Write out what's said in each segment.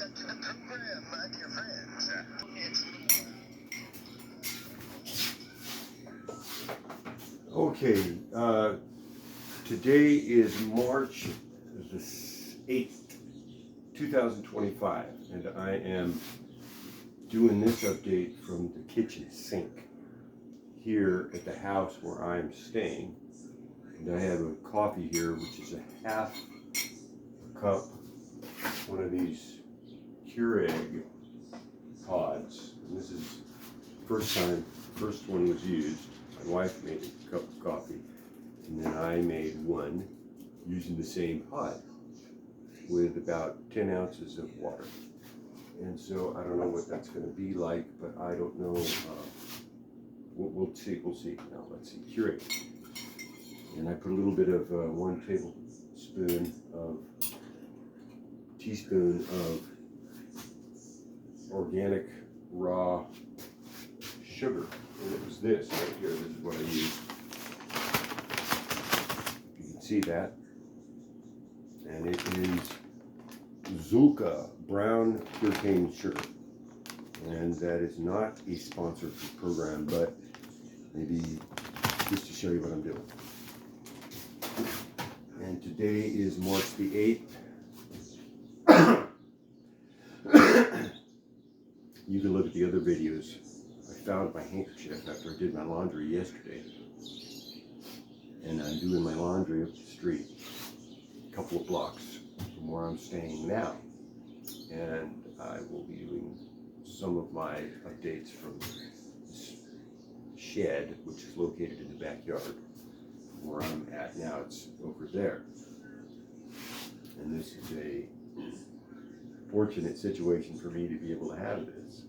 Welcome to the program, my dear friends. Okay, today is March the 8th, 2025, and I am doing this update from the kitchen sink here at the house where I'm staying. And I have a coffee here, which is a half cup, one of these Keurig pods. And this is first one was used. My wife made a cup of coffee, and then I made one using the same pod with about 10 ounces of water. And so I don't know what that's going to be like, but I don't know. We'll see. Now let's see. Keurig. And I put a little bit of 1 teaspoon of organic raw sugar. And it was this right here. This is what I used. You can see that. And it is Zulka brown pure cane sugar. And that is not a sponsored program, but maybe just to show you what I'm doing. And today is March the 8th. You can look at the other videos. I found my handkerchief after I did my laundry yesterday. And I'm doing my laundry up the street, a couple of blocks from where I'm staying now. And I will be doing some of my updates from this shed, which is located in the backyard. Where I'm at now, it's over there. And this is a fortunate situation for me to be able to have this.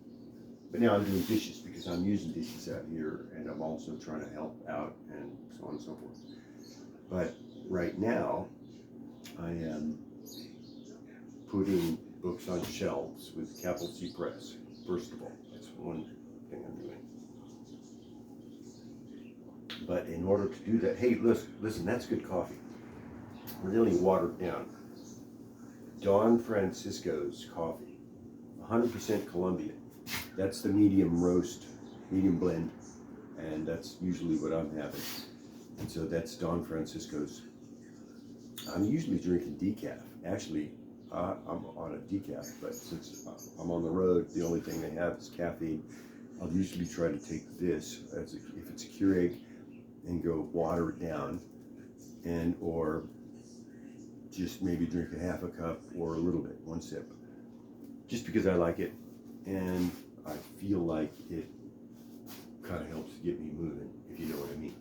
But now I'm doing dishes because I'm using dishes out here, and I'm also trying to help out and so on and so forth. But right now, I am putting books on shelves with capital C Press. First of all, that's one thing I'm doing. But in order to do that, hey, listen, that's good coffee. Really watered down. Don Francisco's coffee, 100% Colombian. That's the medium roast, medium blend, and that's usually what I'm having. And so that's Don Francisco's. I'm usually drinking decaf. Actually, I'm on a decaf, but since I'm on the road, the only thing they have is caffeine. I'll usually try to take this, if it's a Keurig, and go water it down, and or just maybe drink a half a cup or a little bit, 1 sip, just because I like it, and I feel like it kind of helps get me moving, if you know what I mean.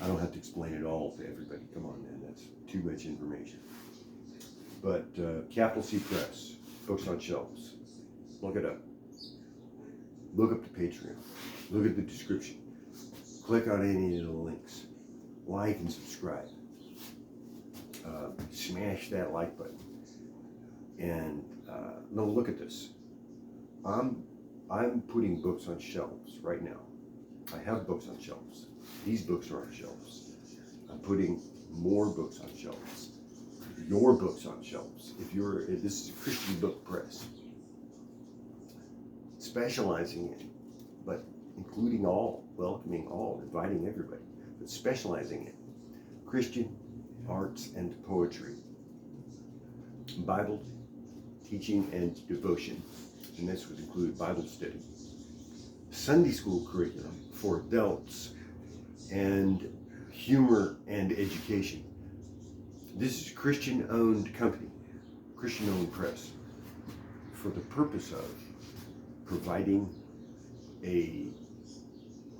I don't have to explain it all to everybody. Come on, man, that's too much information. But capital C Press, books on shelves. Look it up. Look up the Patreon. Look at the description. Click on any of the links. Like and subscribe. Smash that like button. And no, look at this. I'm putting books on shelves right now. I have books on shelves. These books are on shelves. I'm putting more books on shelves. Your books on shelves. If this is a Christian book press, specializing in, but including all, welcoming all, inviting everybody, but specializing in Christian arts and poetry, Bible teaching and devotion, and this would include Bible study, Sunday school curriculum for adults, and humor and education. This is a Christian-owned company, Christian-owned press, for the purpose of providing a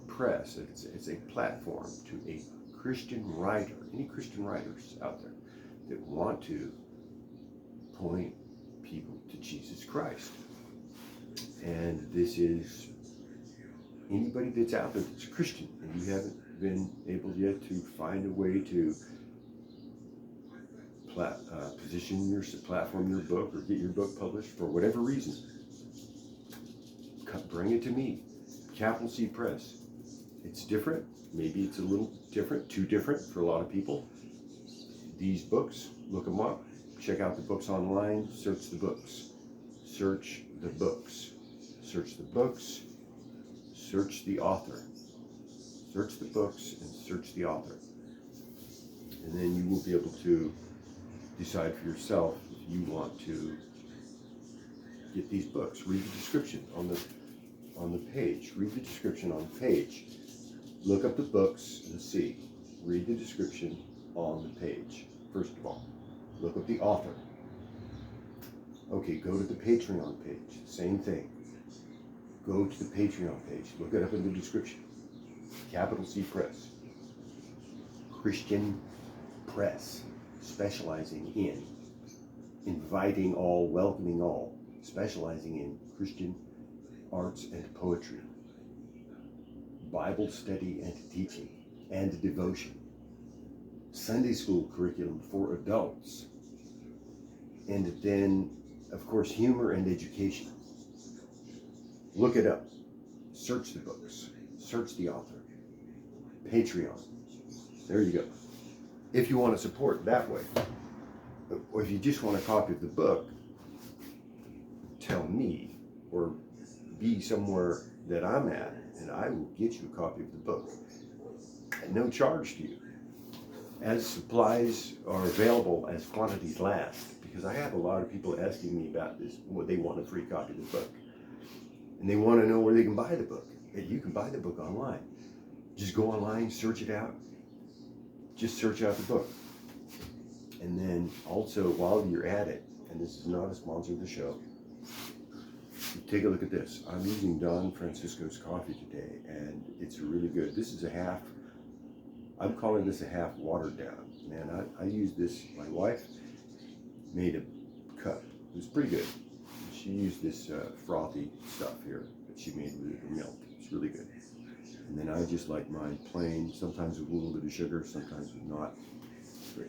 press. It's a platform to a Christian writer, any Christian writers out there that want to point people to Jesus Christ. And this is anybody that's out there that's a Christian and you haven't been able yet to find a way to position your platform, your book, or get your book published for whatever reason. Bring it to me. Capital C Press. It's different. Maybe it's a little different, too different for a lot of people. These books, look them up. Check out the books online. Search the books. search the books. Search the books, search the author. Search the books and search the author. And then you will be able to decide for yourself if you want to get these books. Read the description on the page. Read the description on the page. Look up the books and see. Read the description on the page. First of all, look up the author. Okay, go to the Patreon page. Same thing. Go to the Patreon page. Look it up in the description. Capital C Press. Christian Press. Specializing in inviting all, welcoming all. Specializing in Christian arts and poetry. Bible study and teaching and devotion. Sunday school curriculum for adults. And then, of course, humor and education. Look it up. Search the books. Search the author. Patreon. There you go. If you want to support that way, or if you just want a copy of the book, tell me, or be somewhere that I'm at, and I will get you a copy of the book at no charge to you. As supplies are available, as quantities last, because I have a lot of people asking me about this, what they want a free copy of the book. And they want to know where they can buy the book. And you can buy the book online. Just go online, search it out. Just search out the book. And then also, while you're at it, and this is not a sponsor of the show, take a look at this. I'm using Don Francisco's coffee today, and it's really good. This is a half, I'm calling this a half watered down. Man, I used this, my wife made a cup. It was pretty good. She used this frothy stuff here that she made with her milk. It's really good. And then I just like mine plain, sometimes with a little bit of sugar, sometimes with not.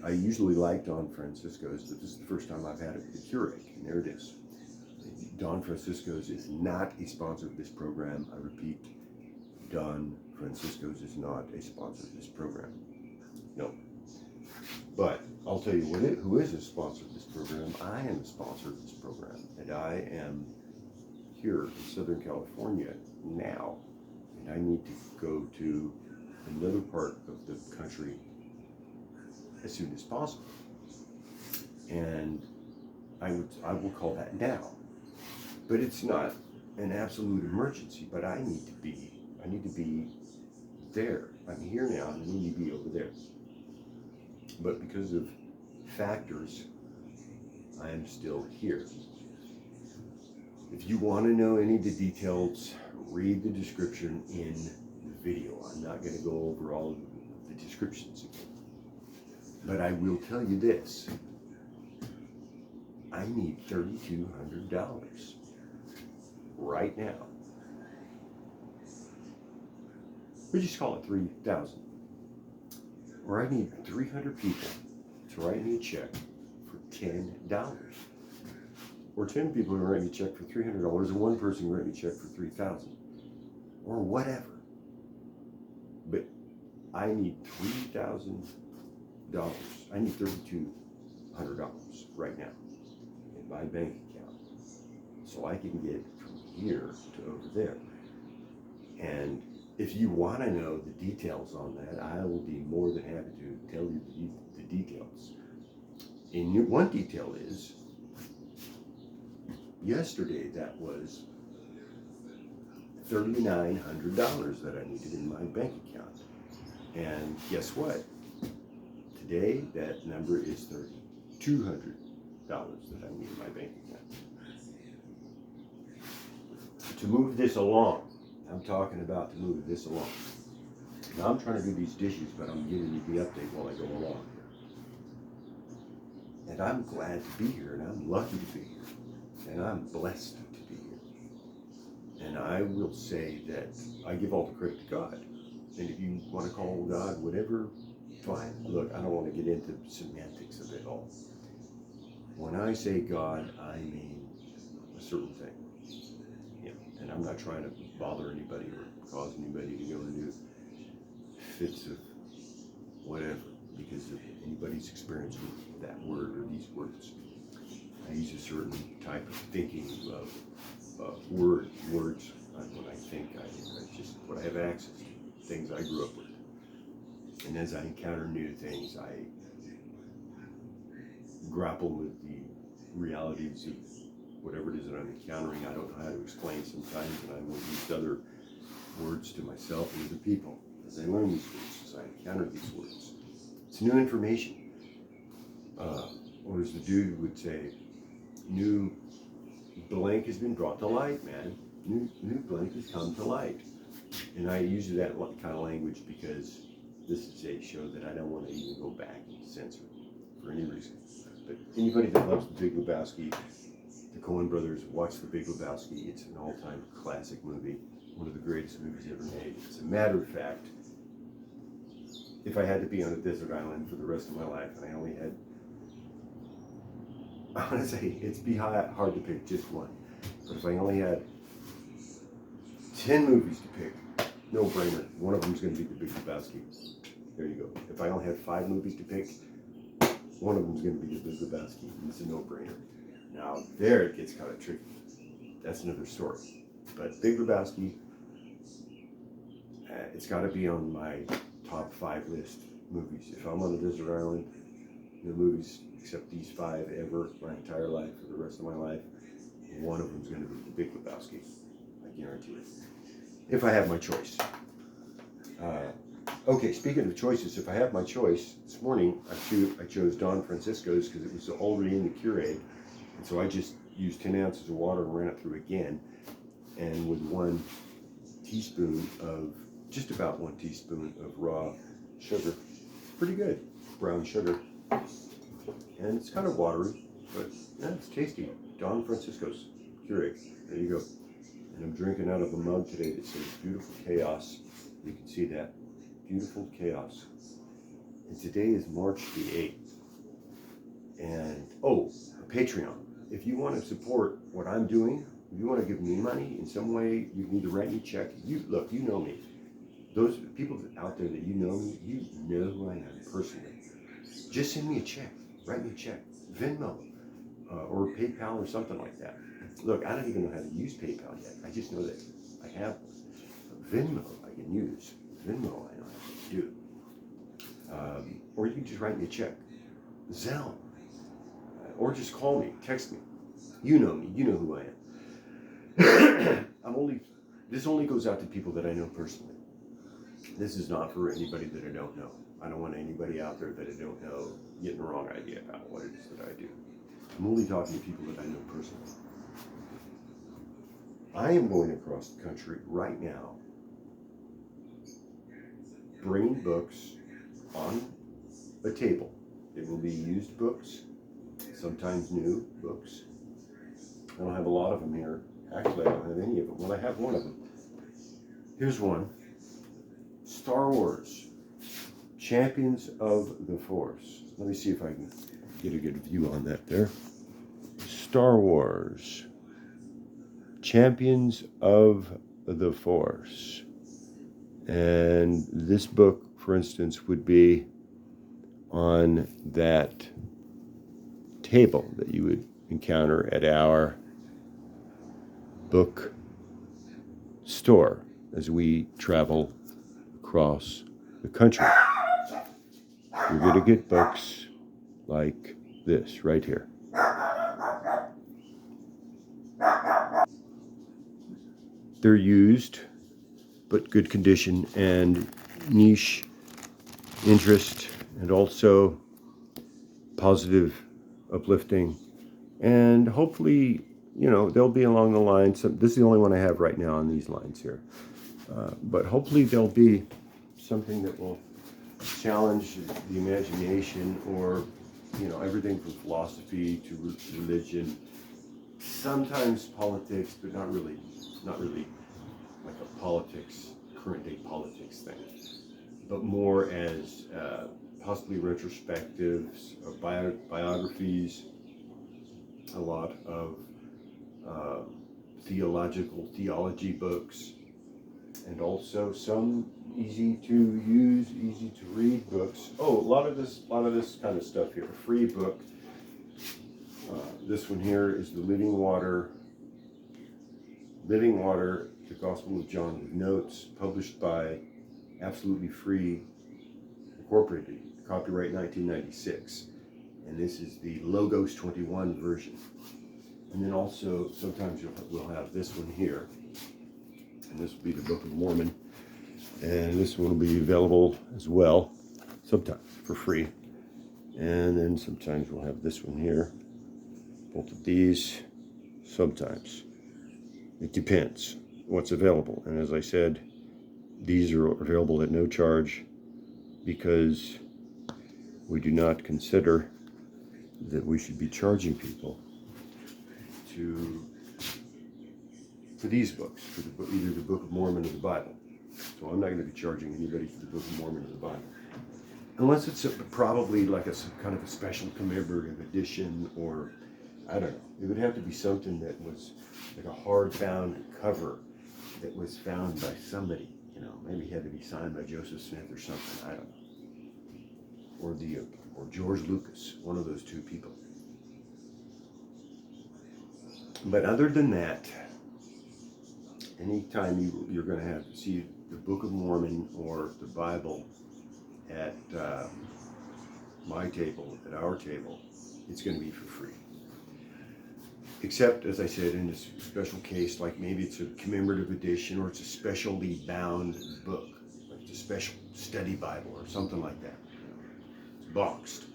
I usually like Don Francisco's, but this is the first time I've had it with a Keurig, and there it is. Don Francisco's is not a sponsor of this program. I repeat, Don Francisco's is not a sponsor of this program. No. But I'll tell you who is a sponsor of this program. I am a sponsor of this program, and I am here in Southern California now, and I need to go to another part of the country as soon as possible. And I will call that now. But it's not an absolute emergency, but I need to be there. I'm here now, and I need to be over there. But because of factors, I am still here. If you want to know any of the details, read the description in the video. I'm not going to go over all of the descriptions again. But I will tell you this. I need $3,200 right now. We just call it 3,000. Or I need 300 people to write me a check for $10. Or 10 people to write me a check for $300, and one person to write me a check for $3,000. Or whatever. But I need $3,000. I need $3,200 right now in my bank account, so I can get from here to over there. And if you want to know the details on that, I will be more than happy to tell you the details. And one detail is, yesterday that was $3,900 that I needed in my bank account. And guess what? Today, that number is $3,200 that I need in my bank account. To move this along, I'm talking about to move this along. Now I'm trying to do these dishes, but I'm giving you the update while I go along here. And I'm glad to be here, and I'm lucky to be here, and I'm blessed to be here. And I will say that I give all the credit to God. And if you want to call God whatever, fine. Look, I don't want to get into semantics of it all. When I say God, I mean a certain thing. Yeah, and I'm not trying to bother anybody or cause anybody to go into fits of whatever because of anybody's experience with that word or these words. I use a certain type of thinking of words. When I think, I just what I have access to, things I grew up with. And as I encounter new things, I grapple with the realities of whatever it is that I'm encountering. I don't know how to explain sometimes, and I will use other words to myself and other people as I learn these words, as I encounter these words. It's new information. Or as the dude would say, new blank has been brought to light, man. New blank has come to light. And I use that kind of language because this is a show that I don't want to even go back and censor for any reason. But anybody that loves The Big Lebowski, the Coen brothers, watch The Big Lebowski. It's an all-time classic movie, one of the greatest movies ever made. As a matter of fact, if I had to be on a desert island for the rest of my life, and I only had, I want to say, it's hard to pick just one. But if I only had 10 movies to pick, no brainer. One of them is going to be The Big Lebowski. There you go. If I only had 5 movies to pick, one of them is going to be The Big Lebowski. And it's a no-brainer. Now, there it gets kind of tricky. That's another story. But Big Lebowski, it's got to be on my top 5 list movies. If I'm on a desert island, the movies, except these 5 ever, my entire life, for the rest of my life, one of them is going to be The Big Lebowski. I guarantee it. If I have my choice. Okay, speaking of choices, if I have my choice, this morning I chose Don Francisco's because it was already in the Keurig. And so I just used 10 ounces of water and ran it through again. And with 1 teaspoon of, just about 1 teaspoon of raw sugar. Pretty good, brown sugar. And it's kind of watery, but yeah, it's tasty. Don Francisco's Keurig. There you go. And I'm drinking out of a mug today that says Beautiful Chaos. You can see that. Beautiful Chaos. And today is March the 8th. And, Patreon. If you want to support what I'm doing, if you want to give me money in some way, you can either write me a check. Look, you know me. Those people out there that you know me, you know who I am personally. Just send me a check. Write me a check. Venmo. Or PayPal or something like that. Look, I don't even know how to use PayPal yet. I just know that I have Venmo I can use. Venmo I know how to do. Or you can just write me a check. Zelle. Or just call me, text me. You know me, you know who I am. This only goes out to people that I know personally. This is not for anybody that I don't know. I don't want anybody out there that I don't know getting the wrong idea about what it is that I do. I'm only talking to people that I know personally. I am going across the country right now, bringing books on a table. It will be used books, sometimes new books. I don't have a lot of them here. Actually, I don't have any of them. Well, I have one of them. Here's one. Star Wars, Champions of the Force. Let me see if I can get a good view on that there. Star Wars, Champions of the Force. And this book, for instance, would be on that table that you would encounter at our book store as we travel across the country. You're going to get books like this right here. They're used, but good condition and niche interest, and also positive, uplifting, and hopefully, they'll be along the lines. This is the only one I have right now on these lines here. But hopefully there'll be something that will challenge the imagination, or, everything from philosophy to religion, sometimes politics, but not really like a current day politics thing, but more as possibly retrospectives, biographies, a lot of theology books, and also some easy to use, easy to read books. A lot of this kind of stuff here. A free book This one here is the Living Water, the Gospel of John with notes, published by Absolutely Free Incorporated, copyright 1996. And this is the Logos 21 version. And then also, sometimes we'll have this one here. And this will be the Book of Mormon. And this one will be available as well, sometimes for free. And then sometimes we'll have this one here. Both of these, sometimes. It depends what's available. And as I said, these are available at no charge because we do not consider that we should be charging people for these books, for either the Book of Mormon or the Bible. So I'm not going to be charging anybody for the Book of Mormon or the Bible. Unless it's probably like some kind of a special commemorative edition, or I don't know. It would have to be something that was like a hardbound cover that was found by somebody. Maybe it had to be signed by Joseph Smith or something. I don't know. Or George Lucas, one of those two people. But other than that, anytime you're going to see the Book of Mormon or the Bible at my table, at our table, it's going to be for free. Except, as I said, in this special case, like maybe it's a commemorative edition or it's a specially bound book, like it's a special study Bible or something like that. It's boxed,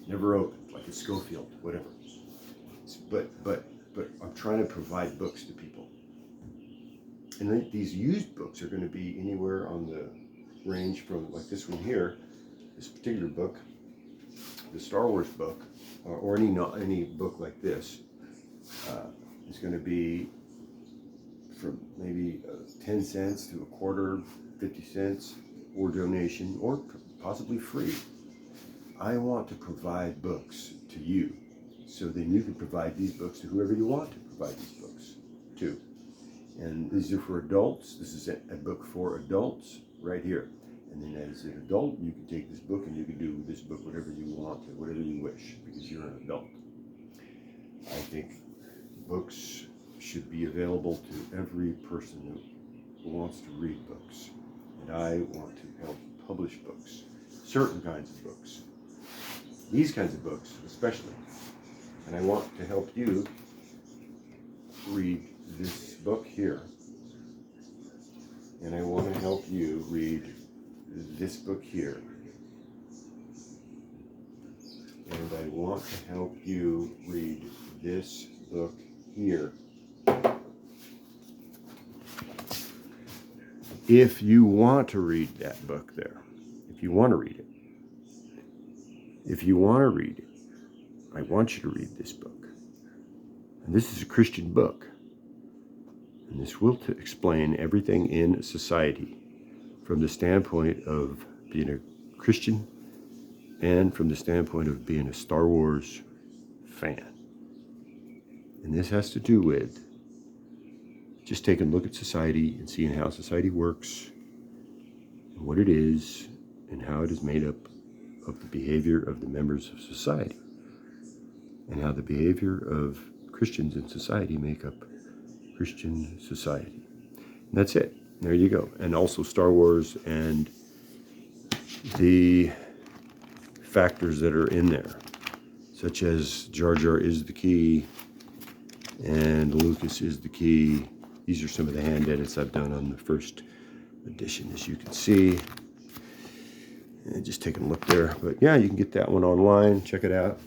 never opened, like a Schofield, whatever. But I'm trying to provide books to people. And these used books are going to be anywhere on the range from, like this one here, this particular book, the Star Wars book, or any book like this, is going to be from maybe 10 cents to a quarter, 50 cents, or donation, or possibly free. I want to provide books to you, so then you can provide these books to whoever you want to provide these books to. And these are for adults. This is a book for adults right here. And then as an adult, you can take this book and you can do with this book whatever you want to, whatever you wish, because you're an adult. I think books should be available to every person who wants to read books. And I want to help publish books, certain kinds of books, these kinds of books especially. And I want to help you read this book here. And I want to help you read this book here. And I want to help you read this book here. If you want to read that book there, if you want to read it, I want you to read this book. And this is a Christian book. And this will explain everything in society from the standpoint of being a Christian and from the standpoint of being a Star Wars fan. And this has to do with just taking a look at society and seeing how society works and what it is and how it is made up of the behavior of the members of society and how the behavior of Christians in society make up Christian society. And that's it. There you go. And also Star Wars and the factors that are in there, such as Jar Jar is the key and Lucas is the key. These are some of the hand edits I've done on the first edition, as you can see. And just taking a look there. But yeah, you can get that one online. Check it out.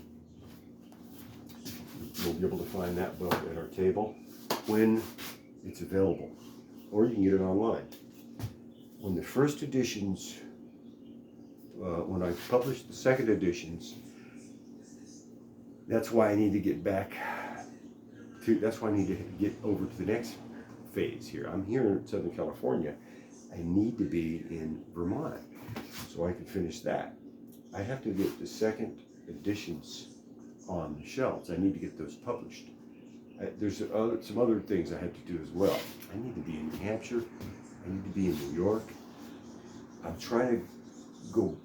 We'll be able to find that book at our table when it's available. Or you can get it online. When the first editions, when I published the second editions, that's why I need to get back to, that's why I need to get over to the next phase here. I'm here in Southern California. I need to be in Vermont so I can finish that. I have to get the second editions on the shelves. I need to get those published. There's some other things I have to do as well. I need to be in New Hampshire. I need to be in New York. I'm trying to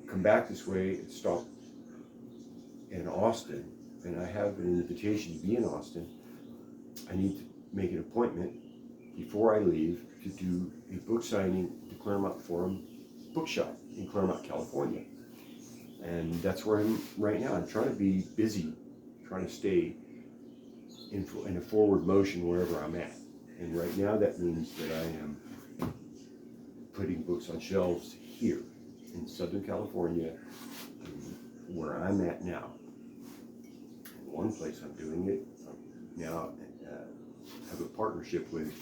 come back this way and stop in Austin and I have an invitation to be in Austin, I need to make an appointment before I leave to do a book signing at the Claremont Forum Bookshop in Claremont, California. And that's where I'm right now. I'm trying to be busy, trying to stay in a forward motion wherever I'm at. And right now that means that I am putting books on shelves here in Southern California, where I'm at now. In one place I'm doing it now. Have a partnership with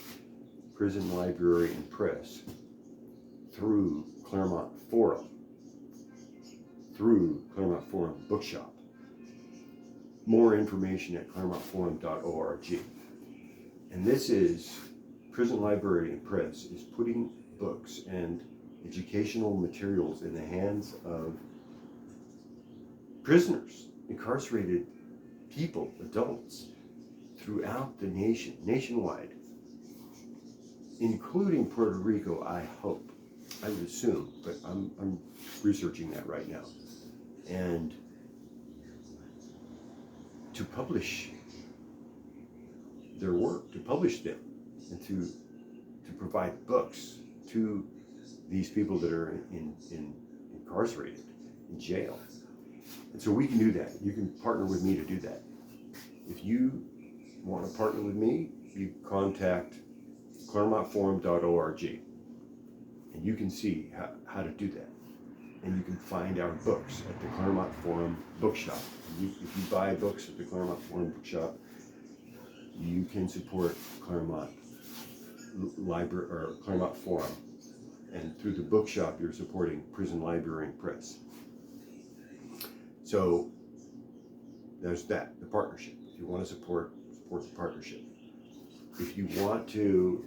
Prison Library and Press through Claremont Forum Bookshop. More information at claremontforum.org. And this is Prison Library and Press is putting books and educational materials in the hands of prisoners, incarcerated people, adults throughout the nation, nationwide, including Puerto Rico, I hope. I would assume, but I'm researching that right now. And to publish their work, to publish them, and to provide books to these people that are incarcerated, in jail. And so we can do that. You can partner with me to do that. If you want to partner with me, you contact claremontforum.org, and you can see how to do that. And you can find our books at the Claremont Forum Bookshop. If you buy books at the Claremont Forum Bookshop, you can support Claremont Library or Claremont Forum, and through the bookshop, you're supporting Prison Library and Press. So there's that, the partnership. If you want to support the partnership. If you want to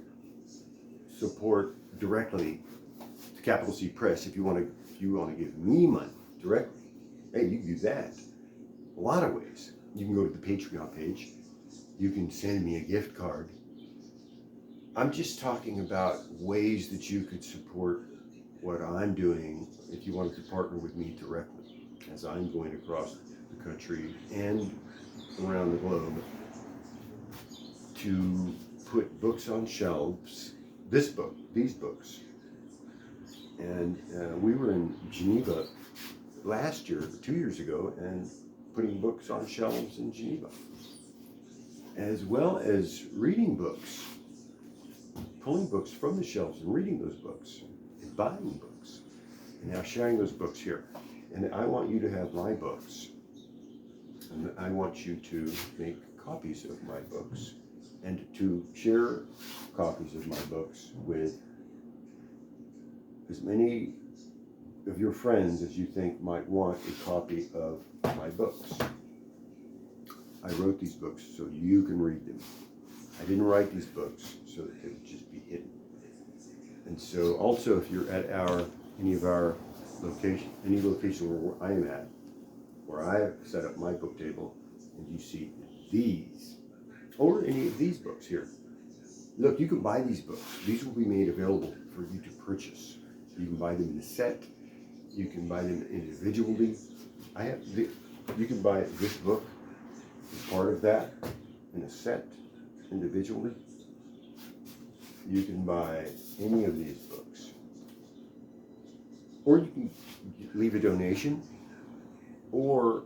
support directly to Capital C Press, if you want to give me money directly, hey, you can do that. A lot of ways. You can go to the Patreon page. You can send me a gift card. I'm just talking about ways that you could support what I'm doing if you wanted to partner with me directly, as I'm going across the country and around the globe to put books on shelves, these books. And we were in Geneva last year, 2 years ago, and putting books on shelves in Geneva, as well as reading books, pulling books from the shelves and reading those books, and buying books, and now sharing those books here. And I want you to have my books, and I want you to make copies of my books, and to share copies of my books with as many of your friends as you think might want a copy of my books. I wrote these books so you can read them. I didn't write these books so that they would just be hidden. And so also, if you're at any location where I am at, where I have set up my book table, and you see these, or any of these books here, look, you can buy these books. These will be made available for you to purchase. You can buy them in a set. You can buy them individually. You can buy this book as part of that in a set individually. You can buy any of these books, or you can leave a donation, or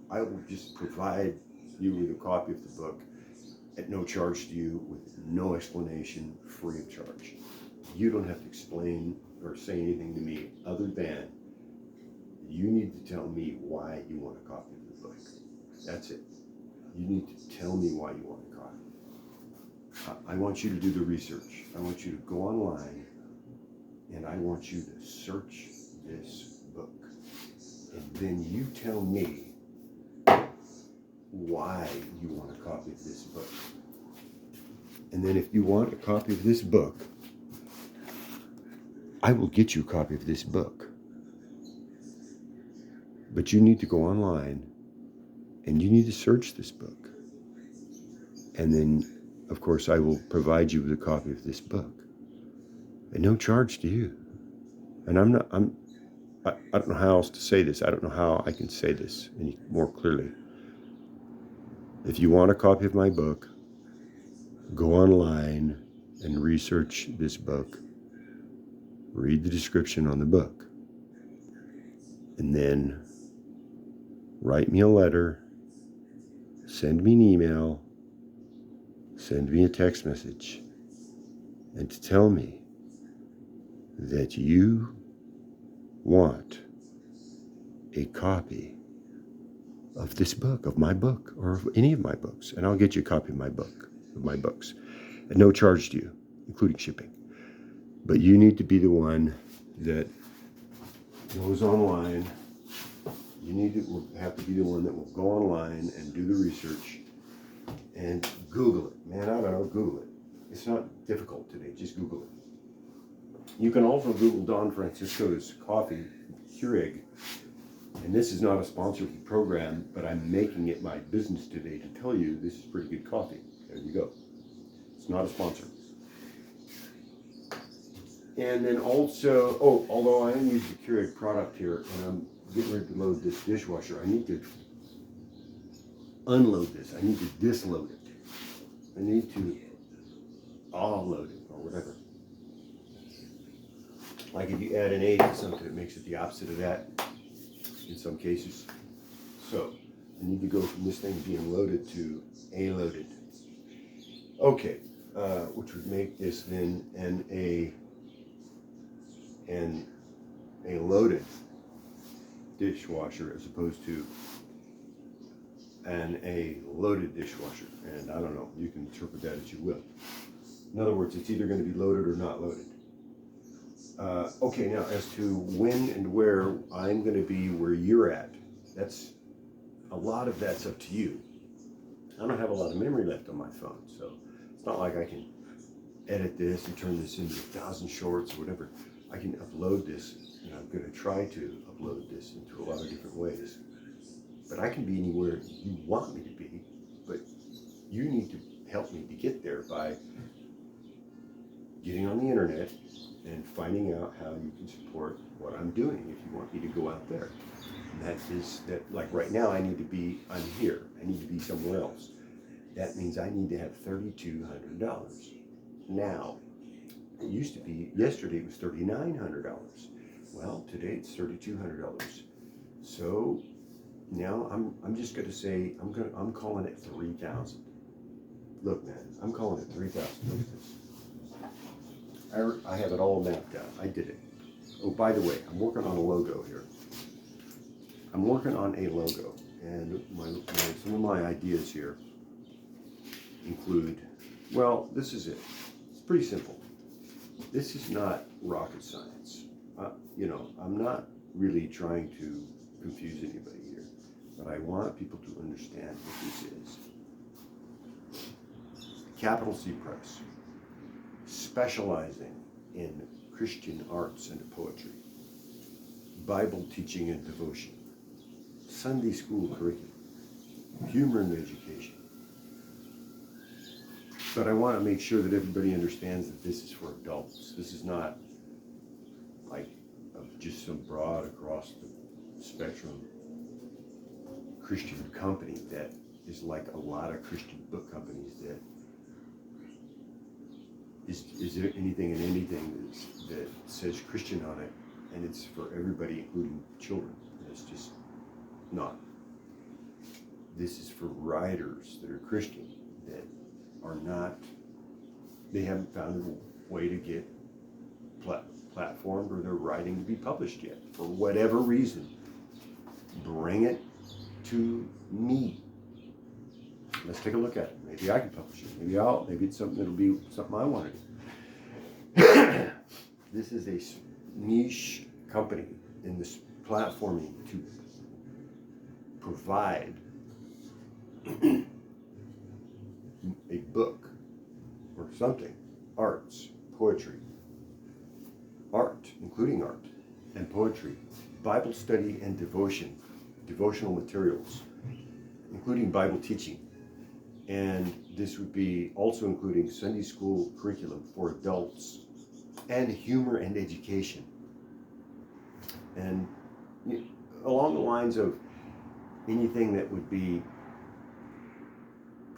I will just provide you with a copy of the book at no charge to you, with no explanation, free of charge. You don't have to explain or say anything to me other than you need to tell me why you want a copy of the book. That's it. You need to tell me why you want a copy. I want you to do the research. I want you to go online, and I want you to search this book. And then you tell me why you want a copy of this book. And then if you want a copy of this book, I will get you a copy of this book. But you need to go online, and you need to search this book. And then, of course, I will provide you with a copy of this book at no charge to you. And I don't know how else to say this. I don't know how I can say this any more clearly. If you want a copy of my book, go online and research this book. Read the description on the book. And then write me a letter, send me an email, send me a text message, and to tell me that you want a copy of this book, of my book, or of any of my books. And I'll get you a copy of my books, at no charge to you, including shipping. But you need to be the one that goes online. You need to have to be the one that will go online and do the research and Google it. Man, I don't know, Google it. It's not difficult today, just Google it. You can also Google Don Francisco's coffee, Keurig. And this is not a sponsored program, but I'm making it my business today to tell you this is pretty good coffee. There you go. It's not a sponsor. And then also, although I am using the Keurig product here, and I'm getting ready to load this dishwasher, I need to unload this. I need to disload it. I need to offload it, or whatever. Like if you add an A to something, it makes it the opposite of that in some cases. So I need to go from this thing being loaded to A-loaded. Okay, which would make this then a loaded dishwasher as opposed to a loaded dishwasher. And I don't know, you can interpret that as you will. In other words, it's either going to be loaded or not loaded. Okay, now as to when and where I'm going to be where you're at, a lot of that's up to you. I don't have a lot of memory left on my phone, so it's not like I can edit this and turn this into 1,000 shorts or whatever. I can upload this, and I'm going to try to upload this into a lot of different ways. But I can be anywhere you want me to be, but you need to help me to get there by getting on the internet and finding out how you can support what I'm doing if you want me to go out there. And like right now I'm here. I need to be somewhere else. That means I need to have $3,200. Now, it used to be, yesterday it was $3,900. Well, today it's $3,200. So now I'm just going to say, I'm calling it 3,000. Look, man, I'm calling it 3,000. Look at this. I have it all mapped out. I did it. Oh, by the way, I'm working on a logo here. I'm working on a logo, and some of my ideas here include, well, this is it. It's pretty simple. This is not rocket science. I'm not really trying to confuse anybody here, but I want people to understand what this is. Capital C Press, specializing in Christian arts and poetry, Bible teaching and devotion, Sunday school curriculum, humor and education. But I want to make sure that everybody understands that this is for adults. This is not like just some broad across the spectrum Christian company that is like a lot of Christian book companies that is there anything and anything that says Christian on it, and it's for everybody, including children. And it's just not. This is for writers that are Christian that are not. They haven't found a way to get platformed or their writing to be published yet for whatever reason. Bring it to me. Let's take a look at it. Maybe I can publish it. Maybe it's something that'll be something I want to do. This is a niche company in this platforming to provide a book or something, arts, poetry, art, including art and poetry, Bible study and devotional materials, including Bible teaching. And this would be also including Sunday school curriculum for adults and humor and education. And along the lines of anything that would be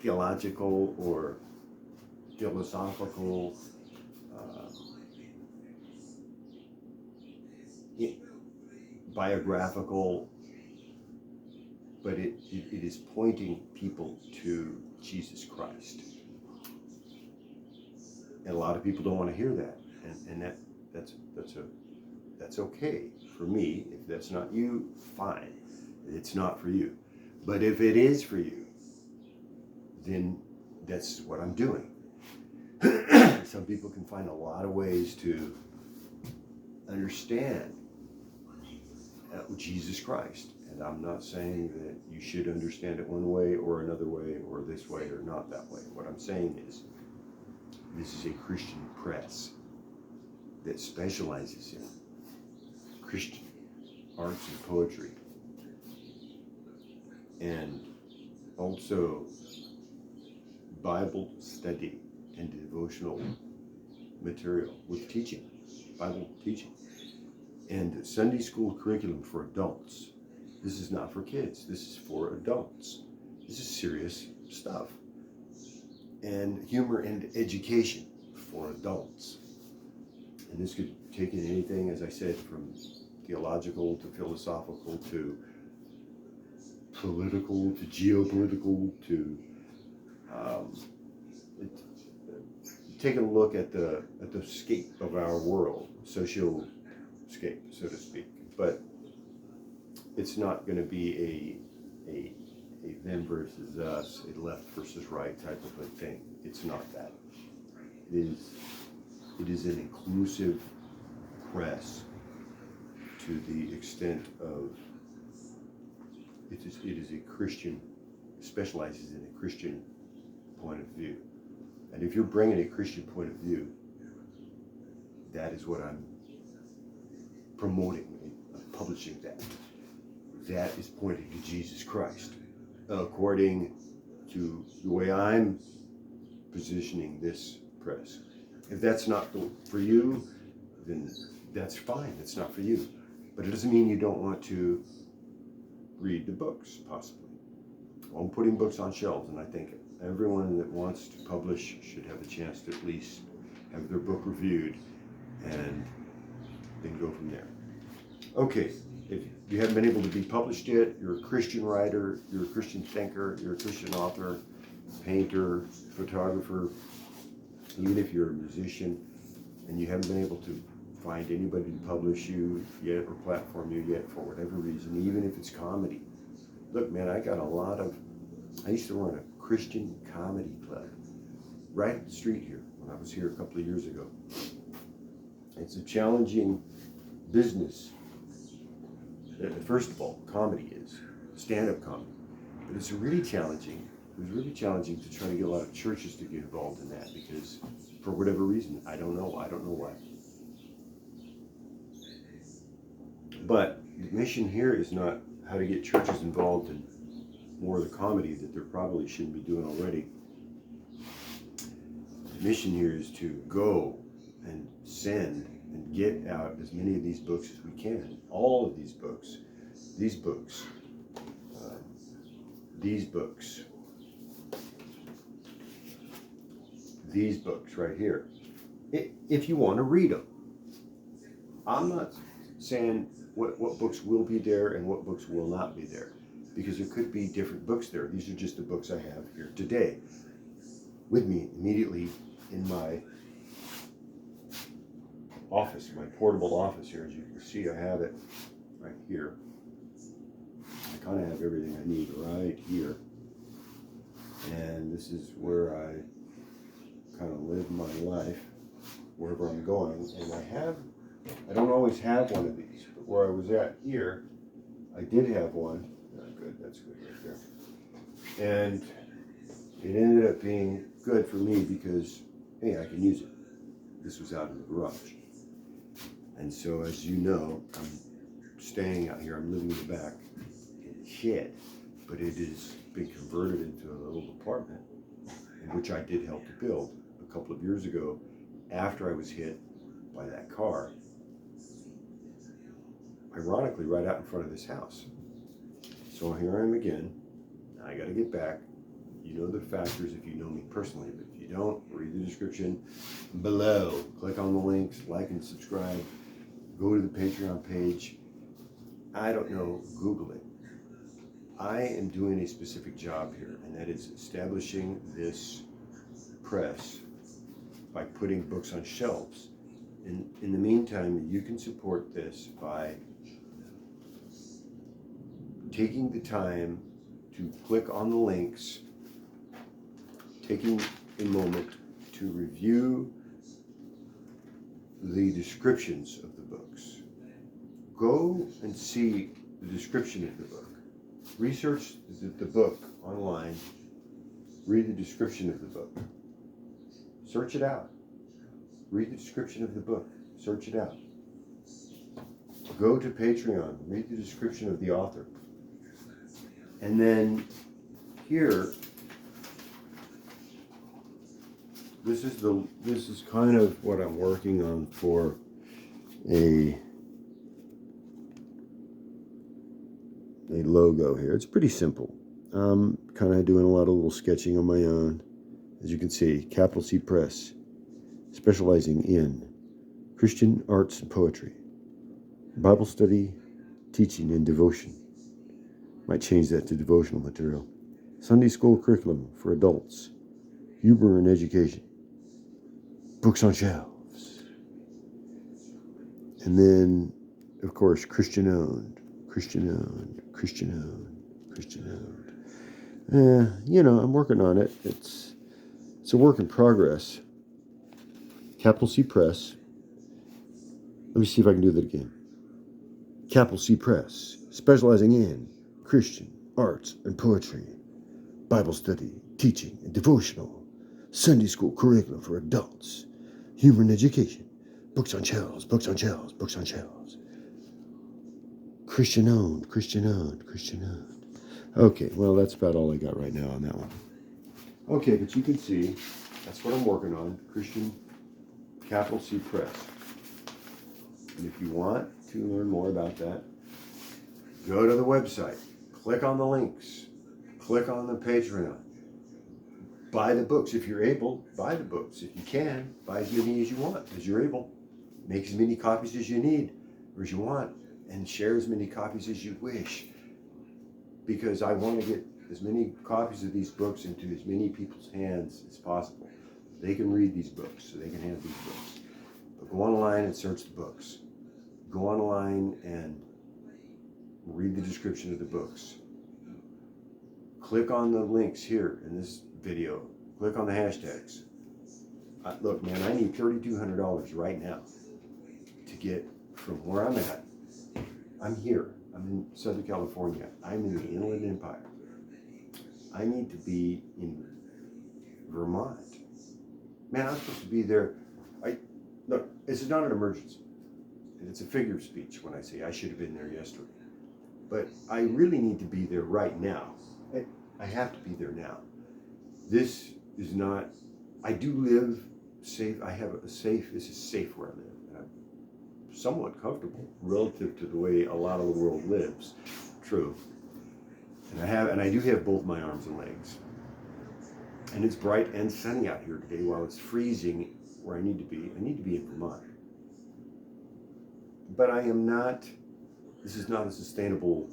theological or philosophical biographical, but it is pointing people to Jesus Christ. And a lot of people don't want to hear that, and that's okay for me. If that's not you, fine. It's not for you. But if it is for you, then that's what I'm doing. Some people can find a lot of ways to understand Jesus Christ. And I'm not saying that you should understand it one way or another way or this way or not that way. What I'm saying is this is a Christian press that specializes in Christian arts and poetry, and also Bible study and devotional material with teaching, Bible teaching, and Sunday school curriculum for adults. This is not for kids. This is for adults. This is serious stuff. And humor and education for adults. And this could take in anything, as I said, from theological to philosophical to political to geopolitical to taking a look at the scape of our world, socio-scape, so to speak. But it's not going to be a them versus us, a left versus right type of a thing. It's not that. It is an inclusive press to the extent of it is a Christian, specializes in a Christian point of view. And if you're bringing a Christian point of view, that is what I'm promoting, publishing that. That is pointing to Jesus Christ, according to the way I'm positioning this press. If that's not for you, then that's fine. It's not for you. But it doesn't mean you don't want to read the books, possibly. Well, I'm putting books on shelves, and I think everyone that wants to publish should have a chance to at least have their book reviewed and then go from there. Okay, if you haven't been able to be published yet, you're a Christian writer, you're a Christian thinker, you're a Christian author, painter, photographer, even if you're a musician and you haven't been able to find anybody to publish you yet or platform you yet for whatever reason, even if it's comedy. Look, man, I used to run a Christian comedy club right up the street here when I was here a couple of years ago. It's a challenging business. First of all, comedy is stand-up comedy, but it's really challenging. It was really challenging to try to get a lot of churches to get involved in that because, for whatever reason, I don't know why. But the mission here is not how to get churches involved in more of the comedy that they probably shouldn't be doing already. The mission here is to go and send and get out as many of these books as we can. All of these books, these books right here, if you want to read them. I'm not saying what books will be there and what books will not be there, because there could be different books there. These are just the books I have here today with me immediately in my office, my portable office here. As you can see, I have it right here. I kind of have everything I need right here. And this is where I kind of live my life, wherever I'm going. And I don't always have one of these, but where I was at here, I did have one. Good, that's good right there. And it ended up being good for me because, hey, I can use it. This was out in the garage. And so, as you know, I'm staying out here. I'm living in the back in a shed, but it has been converted into a little apartment, in which I did help to build a couple of years ago after I was hit by that car. Ironically, right out in front of this house. So here I am again. I got to get back. You know the factors if you know me personally, but if you don't, read the description below. Click on the links, like and subscribe. Go to the Patreon page. I don't know, Google it. I am doing a specific job here, and that is establishing this press by putting books on shelves. In the meantime, you can support this by taking the time to click on the links, taking a moment to review the descriptions of the books. Go and see the description of the book. Research the book online. Read the description of the book. Search it out. Read the description of the book. Search it out. Go to Patreon. Read the description of the author. And then here, this is kind of what I'm working on for a logo here. It's pretty simple. Kind of doing a lot of little sketching on my own. As you can see, Capital C Press, specializing in Christian arts and poetry, Bible study, teaching, and devotion. Might change that to devotional material. Sunday school curriculum for adults, humor and education, books on shelves. And then, of course, Christian owned, Christian owned, Christian owned, Christian owned. I'm working on it. It's a work in progress. Capital C Press. Let me see if I can do that again. Capital C Press, specializing in Christian arts and poetry, Bible study, teaching, and devotional, Sunday school curriculum for adults, humor and education, books on shelves, books on shelves, books on shelves. Christian owned, Christian owned, Christian owned. Okay, well, that's about all I got right now on that one. Okay, but you can see, that's what I'm working on, Christian Capital C Press. And if you want to learn more about that, go to the website, click on the links, click on the Patreon, buy the books. If you're able, buy the books. If you can, buy as many as you want, as you're able. Make as many copies as you need or as you want, and share as many copies as you wish. Because I want to get as many copies of these books into as many people's hands as possible. They can read these books, so they can have these books. But go online and search the books. Go online and read the description of the books. Click on the links here in this video. Click on the hashtags. Look, man, I need $3,200 right now to get from where I'm at. I'm here. I'm in Southern California. I'm in the Inland Empire. I need to be in Vermont. Man, I'm supposed to be there. Look, this is not an emergency. It's a figure of speech when I say I should have been there yesterday. But I really need to be there right now. I have to be there now. This is not, I do live safe. I have this is safe where I live. I'm somewhat comfortable relative to the way a lot of the world lives. True. And I do have both my arms and legs. And it's bright and sunny out here today while it's freezing where I need to be. I need to be in Vermont. But this is not a sustainable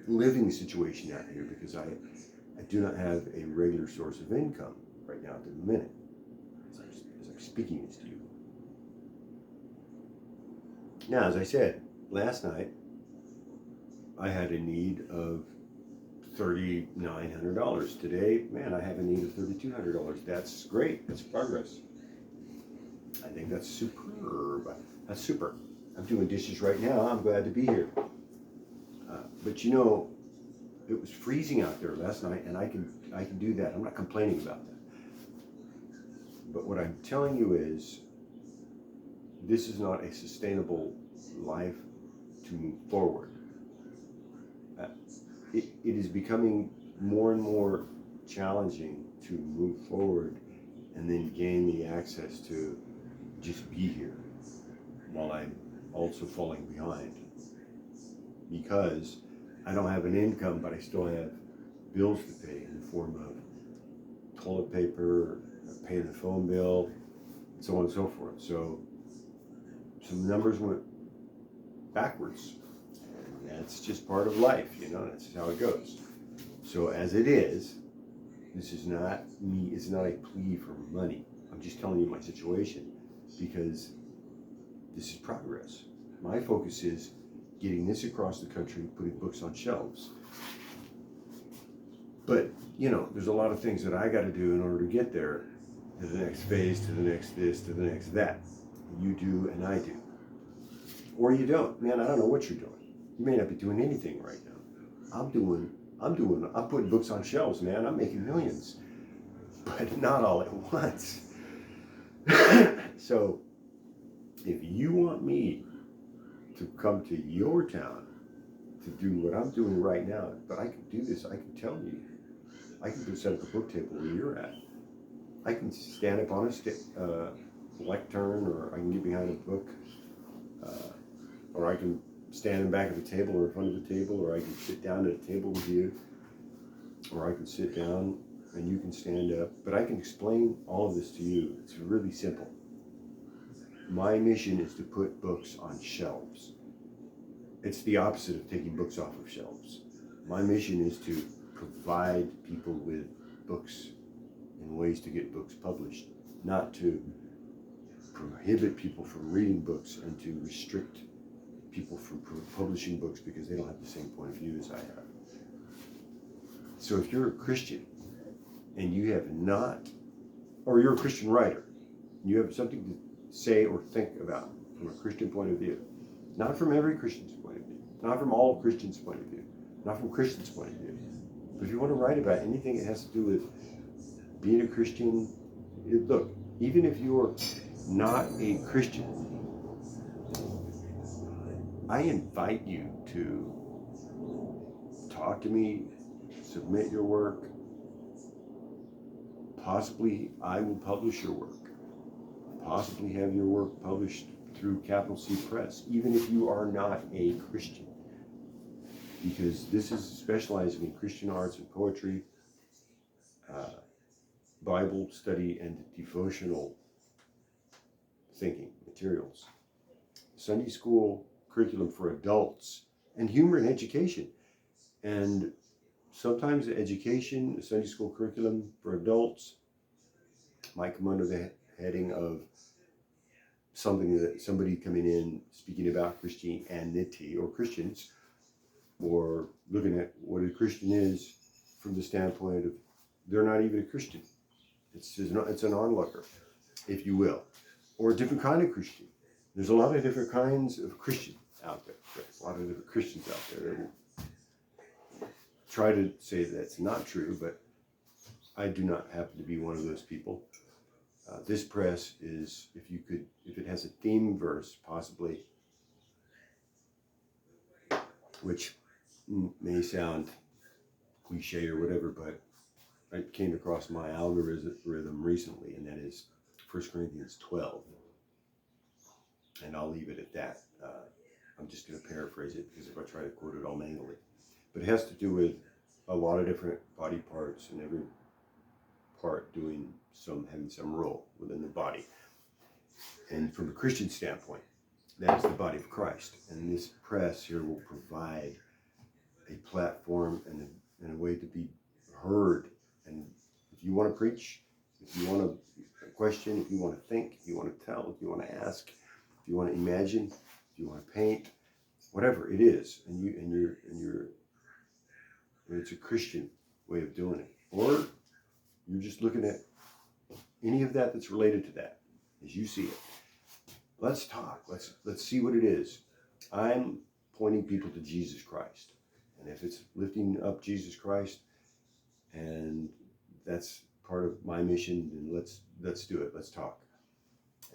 living situation out here because I do not have a regular source of income right now at the minute as I'm speaking this to you. Now, as I said, last night I had a need of $3,900. Today, man, I have a need of $3,200. That's great. That's progress. I think that's superb. That's super. I'm doing dishes right now. I'm glad to be here. But it was freezing out there last night, and I can do that. I'm not complaining about that. But what I'm telling you is, this is not a sustainable life to move forward. It is becoming more and more challenging to move forward and then gain the access to just be here while I'm also falling behind. Because I don't have an income, but I still have bills to pay in the form of toilet paper, pay the phone bill, and so on and so forth. So some numbers went backwards. And that's just part of life, you know, that's how it goes. So as it is, this is not me, it's not a plea for money. I'm just telling you my situation because this is progress. My focus is getting this across the country, putting books on shelves. But, you know, there's a lot of things that I got to do in order to get there, to the next phase, to the next this, to the next that. You do and I do. Or you don't. Man, I don't know what you're doing. You may not be doing anything right now. I'm putting books on shelves, man. I'm making millions. But not all at once. So, if you want me to come to your town to do what I'm doing right now, but I can do this, I can tell you. I can set up a book table where you're at. I can stand up on a lectern, or I can get behind a book, or I can stand in back of the table or in front of the table, or I can sit down at a table with you, or I can sit down and you can stand up. But I can explain all of this to you. It's really simple. My mission is to put books on shelves. It's the opposite of taking books off of shelves. My mission is to provide people with books and ways to get books published, not to prohibit people from reading books and to restrict people from publishing books because they don't have the same point of view as I have. So if you're a Christian and you have not, or you're a Christian writer, you have something to say or think about from a Christian point of view, not from every Christian's point of view, not from all Christians' point of view, not from Christians' point of view, but if you want to write about anything that has to do with being a Christian, look, even if you're not a Christian, I invite you to talk to me, submit your work. Possibly I will publish your work. Possibly have your work published through Capital C Press, even if you are not a Christian. Because this is specializing in Christian arts and poetry, Bible study, and devotional thinking materials. Sunday school curriculum for adults, and humor and education. And sometimes the education, the Sunday school curriculum for adults might come under the heading of something that somebody coming in speaking about Christianity or Christians, or looking at what a Christian is from the standpoint of they're not even a Christian. It's an onlooker, if you will, or a different kind of Christian. There's a lot of different kinds of Christian out there. There's a lot of different Christians out there that will try to say that's not true, but I do not happen to be one of those people. This press is, if it has a theme verse, possibly, which may sound cliche or whatever, but I came across my algorithm recently, and that is 1 Corinthians 12. And I'll leave it at that. I'm just going to paraphrase it, because if I try to quote it, I'll mangle it. But it has to do with a lot of different body parts, and every part having some role within the body. And from a Christian standpoint, that is the body of Christ. And this press here will provide a platform and a way to be heard. And if you want to preach, if you want to question, if you want to think, if you want to tell, if you want to ask, if you want to imagine, if you want to paint, whatever it is, and it's a Christian way of doing it, or you're just looking at any of that that's related to that as you see it. Let's talk. Let's see what it is. I'm pointing people to Jesus Christ, and if it's lifting up Jesus Christ, and that's part of my mission, then let's do it. Let's talk.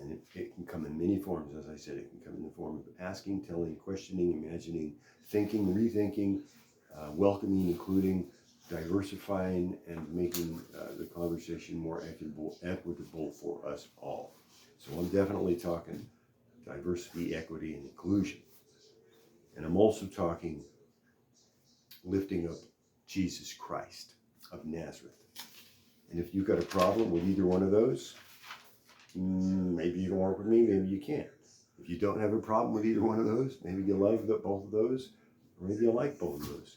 And it can come in many forms, as I said. It can come in the form of asking, telling, questioning, imagining, thinking, rethinking, welcoming, including, diversifying, and making the conversation more equitable for us all. So I'm definitely talking diversity, equity, and inclusion. And I'm also talking lifting up Jesus Christ of Nazareth. And if you've got a problem with either one of those, maybe you can work with me, maybe you can't. If you don't have a problem with either one of those, maybe you love both of those, or maybe you like both of those.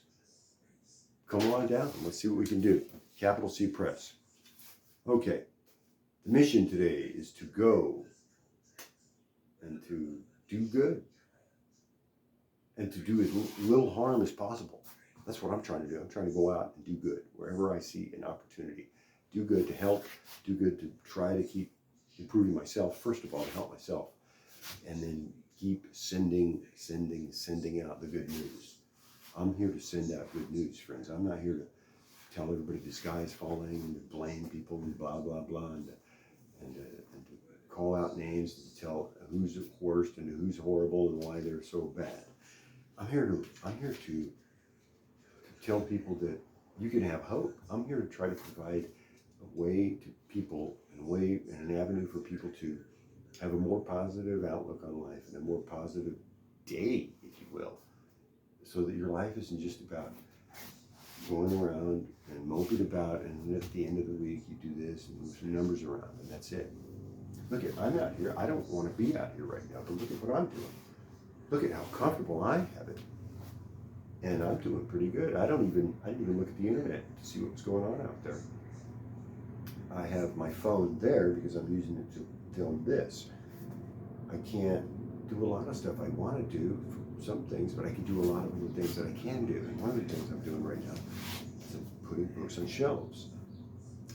Come on down, let's see what we can do. Capital C Press. Okay, the mission today is to go and to do good and to do as little harm as possible. That's what I'm trying to do. I'm trying to go out and do good wherever I see an opportunity. Do good to help, do good to try to keep improving myself, first of all, to help myself, and then keep sending out the good news. I'm here to send out good news, friends. I'm not here to tell everybody the sky is falling and to blame people and blah, blah, blah, and to call out names and tell who's the worst and who's horrible and why they're so bad. I'm here to tell people that you can have hope. I'm here to try to provide a way to people and an avenue for people to have a more positive outlook on life and a more positive day, if you will, so that your life isn't just about going around and moping about, and at the end of the week you do this and move some numbers around and that's it. Look at, I'm out here. I don't want to be out here right now, but look at what I'm doing. Look at how comfortable I have it. And I'm doing pretty good. I didn't even look at the internet to see what was going on out there. I have my phone there because I'm using it to film this. I can't do a lot of stuff I want to do, some things, but I can do a lot of the things that I can do. And one of the things I'm doing right now is I'm putting books on shelves.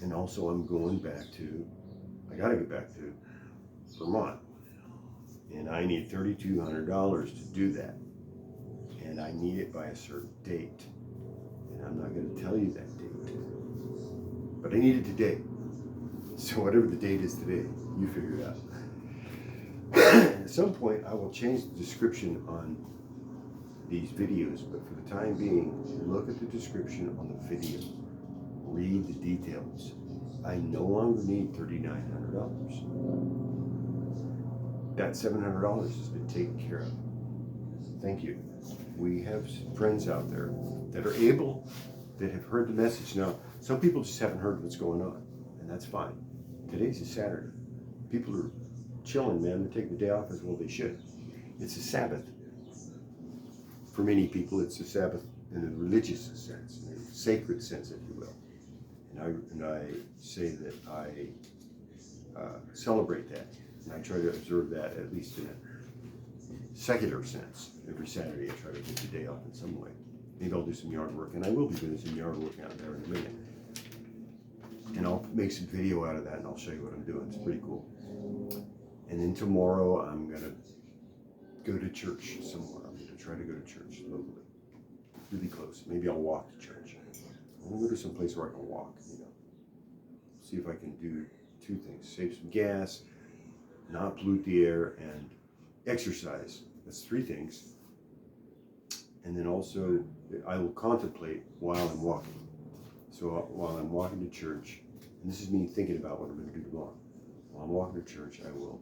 And also I'm going back to, I gotta get back to Vermont. And I need $3,200 to do that. And I need it by a certain date. And I'm not going to tell you that date. But I need it today. So whatever the date is today, you figure it out. At some point, I will change the description on these videos. But for the time being, look at the description on the video. Read the details. I no longer need $3,900. That $700 has been taken care of. Thank you. We have friends out there that are able, that have heard the message. Now, some people just haven't heard what's going on, and that's fine. Today's a Saturday. People are chilling, man. They're taking the day off as well they should. It's a Sabbath. For many people, it's a Sabbath in a religious sense, in a sacred sense, if you will. And I say that I celebrate that. And I try to observe that, at least in a secular sense. Every Saturday I try to get the day off in some way. Maybe I'll do some yard work, and I will be doing some yard work out there in a minute. And I'll make some video out of that, and I'll show you what I'm doing. It's pretty cool. And then tomorrow I'm going to go to church somewhere. I'm going to try to go to church locally, really close. Maybe I'll walk to church. I'm going to go to some place where I can walk, See if I can do two things. Save some gas, not pollute the air, and exercise. That's three things. And then also, I will contemplate while I'm walking. So while I'm walking to church, and this is me thinking about what I'm going to do tomorrow. While I'm walking to church, I will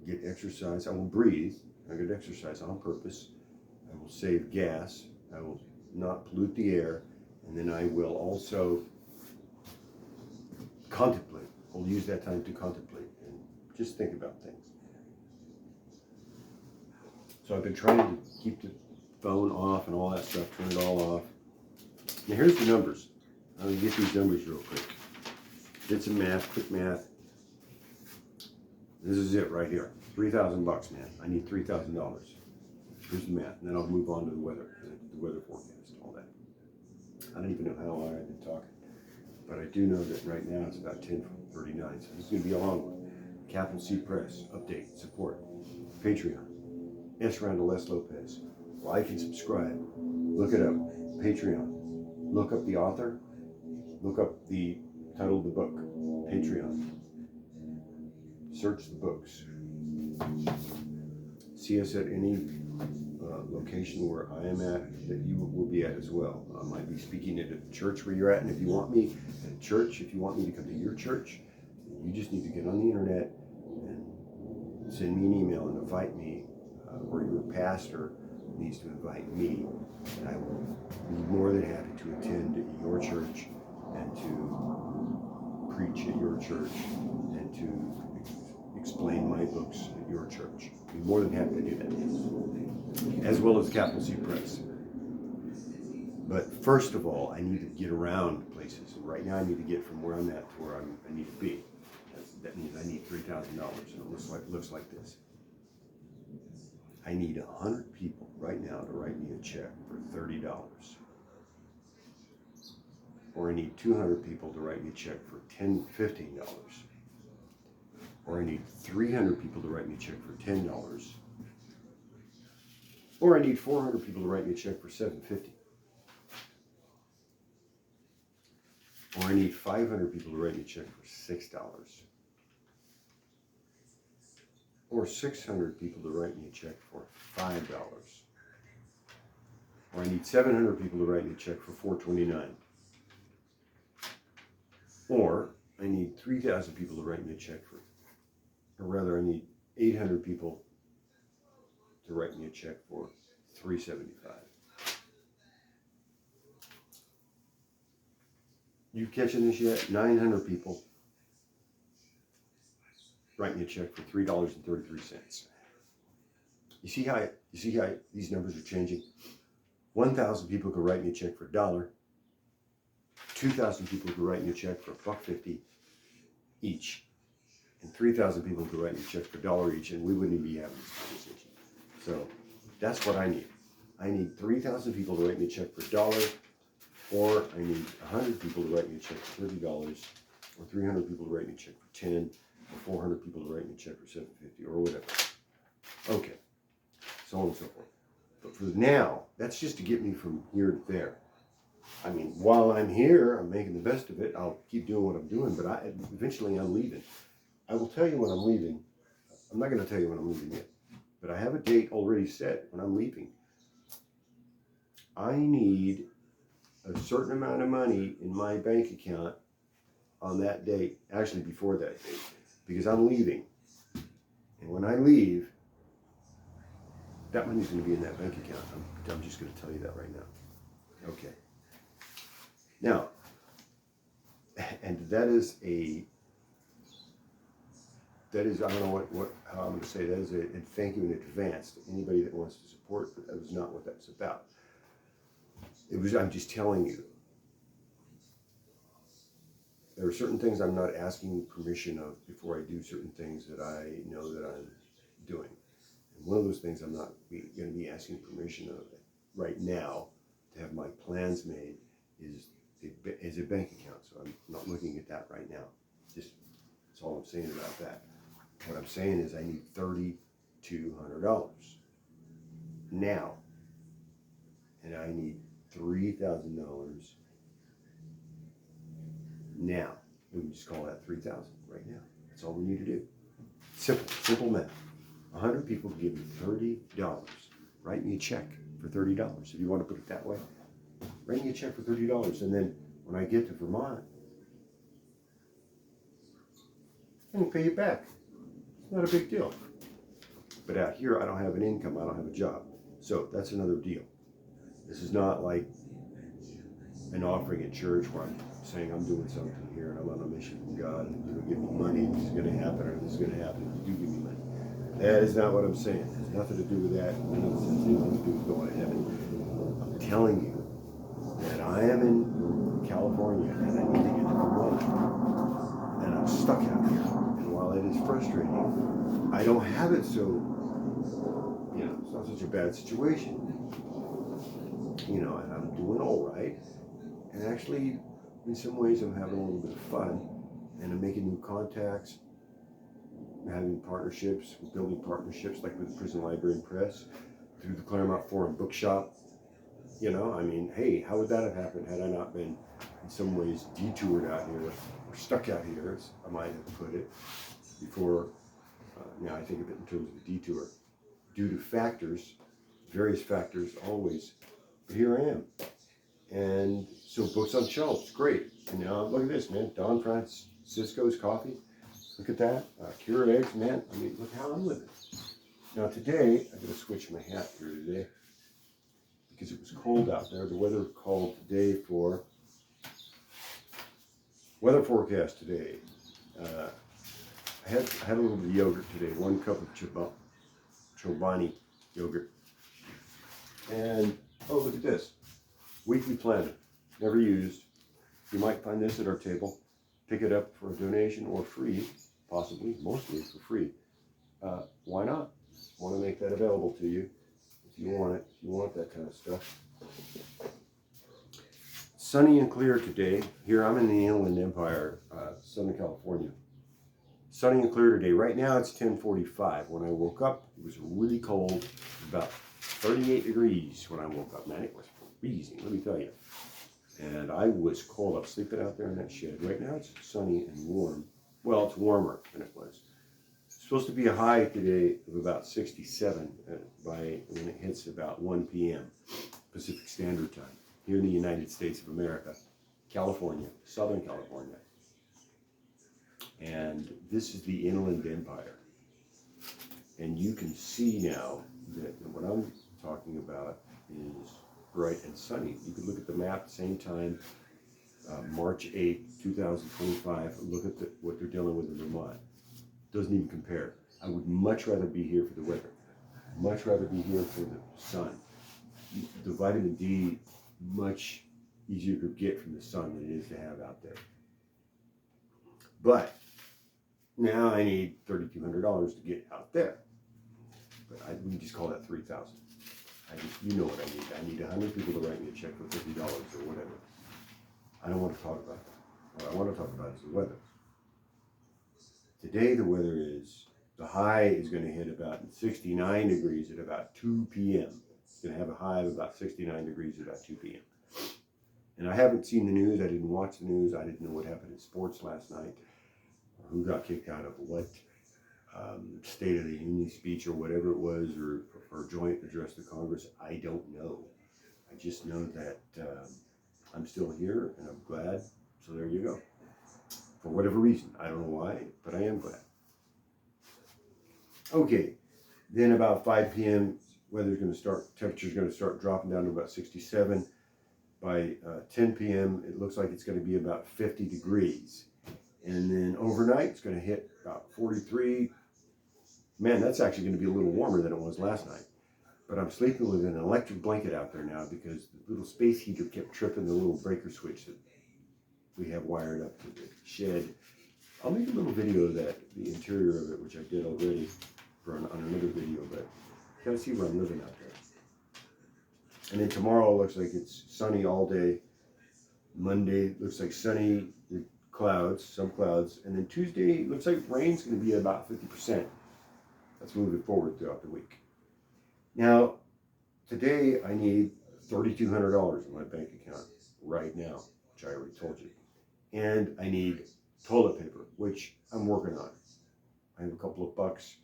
get exercise. I will breathe. I get exercise on purpose. I will save gas. I will not pollute the air. And then I will also contemplate. I'll use that time to contemplate and just think about things. So I've been trying to keep the phone off and all that stuff, turn it all off. Now here's the numbers. I'm going to get these numbers real quick. Did some math, quick math. This is it right here. $3,000, man. I need $3,000. Here's the math. And then I'll move on to the weather forecast, all that. I don't even know how long I've been talking. But I do know that right now it's about 10:39. So this is going to be a long one. Capital C Press, update, support, Patreon. S. Randall S. Lopez. Like and subscribe. Look it up. Patreon. Look up the author. Look up the title of the book. Patreon. Search the books. See us at any location where I am at that you will be at as well. I might be speaking at a church where you're at, and if you want me at church, if you want me to come to your church, you just need to get on the internet and send me an email and invite me, or your pastor needs to invite me, and I will be more than happy to attend your church and to preach at your church and to explain my books at your church. I'd be more than happy to do that, as well as Capital C Press. But first of all, I need to get around places. And right now I need to get from where I'm at to where I need to be. That means I need $3,000, and it looks like this. I need 100 people right now to write me a check for $30. Or I need 200 people to write me a check for $15. Or I need 300 people to write me a check for $10. Or I need 400 people to write me a check for $7.50. Or I need 500 people to write me a check for $6. Or 600 people to write me a check for $5. Or I need 700 people to write me a check for $4.29. Or I need 3,000 people to write me a check for, or rather I need 800 people to write me a check for $3.75. You catching this yet? 900 people write me a check for $3.33. You see how these numbers are changing? 1,000 people could write me a check for $1. 2,000 people could write me a check for $1.50 each. And 3,000 people could write me a check for $1 each, and we wouldn't even be having this conversation. So that's what I need. I need 3,000 people to write me a check for $1, or I need 100 people to write me a check for $30, or 300 people to write me a check for $10, or 400 people to write me a check for $7.50, or whatever. Okay, so on and so forth. But for now, that's just to get me from here to there. I mean, while I'm here, I'm making the best of it. I'll keep doing what I'm doing, but eventually I'm leaving. I will tell you when I'm leaving. I'm not going to tell you when I'm leaving yet, but I have a date already set when I'm leaving. I need a certain amount of money in my bank account on that date, actually before that date, because I'm leaving. And when I leave, that money's going to be in that bank account. I'm just going to tell you that right now. Okay. Now, and that is, I don't know how I'm going to say that is a thank you in advance to anybody that wants to support, but that was not what that's about. I'm just telling you, there are certain things I'm not asking permission of before I do certain things that I know that I'm doing. And one of those things I'm not going to be asking permission of right now to have my plans made is a bank account. So I'm not looking at that right now. That's all I'm saying about that. What I'm saying is I need $3,200 now, and I need $3,000 now. We can just call that 3,000 right now. That's all we need to do. Simple math. 100 people give me $30. Write me a check for $30. If you want to put it that way, write me a check for $30, and then when I get to Vermont, I can pay you back. It's not a big deal. But out here, I don't have an income. I don't have a job. So that's another deal. This is not like an offering at church where I'm saying I'm doing something here and I'm on a mission from God and give me money, this is going to happen, or this is going to happen if you do give me money. That is not what I'm saying. It has nothing to do with that. It has nothing to do with going to heaven. I'm telling you that I am in California and I need to get to Vermont. And I'm stuck out here. And while it is frustrating, I don't have it so, it's not such a bad situation. And I'm doing all right. And actually, in some ways, I'm having a little bit of fun. And I'm making new contacts, having partnerships, building partnerships like with the Prison Library and Press, through the Claremont Forum Bookshop. Hey, how would that have happened had I not been, in some ways, detoured out here, or stuck out here, as I might have put it, before. Now I think of it in terms of a detour, due to factors, various factors, always. But here I am. And so books on shelves, great. And now look at this, man. Don Francisco's coffee. Look at that. Cured eggs, man. Look how I'm living. Now today, I'm going to switch my hat here today because it was cold out there. The weather called today for Weather forecast today. I had a little bit of yogurt today, 1 cup of Chobani yogurt. And, oh, look at this. Weekly planner, never used. You might find this at our table. Pick it up for a donation or free, possibly, mostly for free. Why not? I want to make that available to you if you want it, if you want that kind of stuff. Sunny and clear today. Here I'm in the Inland Empire, Southern California. Sunny and clear today. Right now it's 10:45. When I woke up, it was really cold, about 38 degrees when I woke up. Man, it was freezing, let me tell you. And I was cold. I was sleeping out there in that shed. Right now it's sunny and warm. Well, it's warmer than it was. It's supposed to be a high today of about 67 by when it hits about 1 p.m. Pacific Standard Time here in the United States of America, California, Southern California. And this is the Inland Empire. And you can see now that what I'm talking about is bright and sunny. You can look at the map at the same time, March 8th, 2025. Look at what they're dealing with in Vermont. Doesn't even compare. I would much rather be here for the weather. Much rather be here for the sun. The vitamin D, much easier to get from the sun than it is to have out there. But now I need $3,200 to get out there. But we can just call that $3,000. You know what I need. I need 100 people to write me a check for $50 or whatever. I don't want to talk about that. What I want to talk about is the weather. Today the weather is, the high is going to hit about 69 degrees at about 2 p.m. It's going to have a high of about 69 degrees at about 2 p.m. And I haven't seen the news. I didn't watch the news. I didn't know what happened in sports last night. Or who got kicked out of what State of the Union speech or whatever it was, or joint address to Congress. I don't know. I just know that I'm still here and I'm glad. So there you go. For whatever reason. I don't know why, but I am glad. Okay. Then about 5 p.m., temperature's going to start dropping down to about 67. By 10 p.m., it looks like it's going to be about 50 degrees. And then overnight, it's going to hit about 43. Man, that's actually going to be a little warmer than it was last night. But I'm sleeping with an electric blanket out there now because the little space heater kept tripping the little breaker switch that we have wired up to the shed. I'll make a little video of that, the interior of it, which I did already on another video, but you gotta see where I'm living out there. And then tomorrow looks like it's sunny all day. Monday looks like sunny, clouds, some clouds. And then Tuesday looks like rain's going to be about 50%. That's moving forward throughout the week. Now, today I need $3,200 in my bank account right now, which I already told you. And I need toilet paper, which I'm working on. I have a couple of bucks.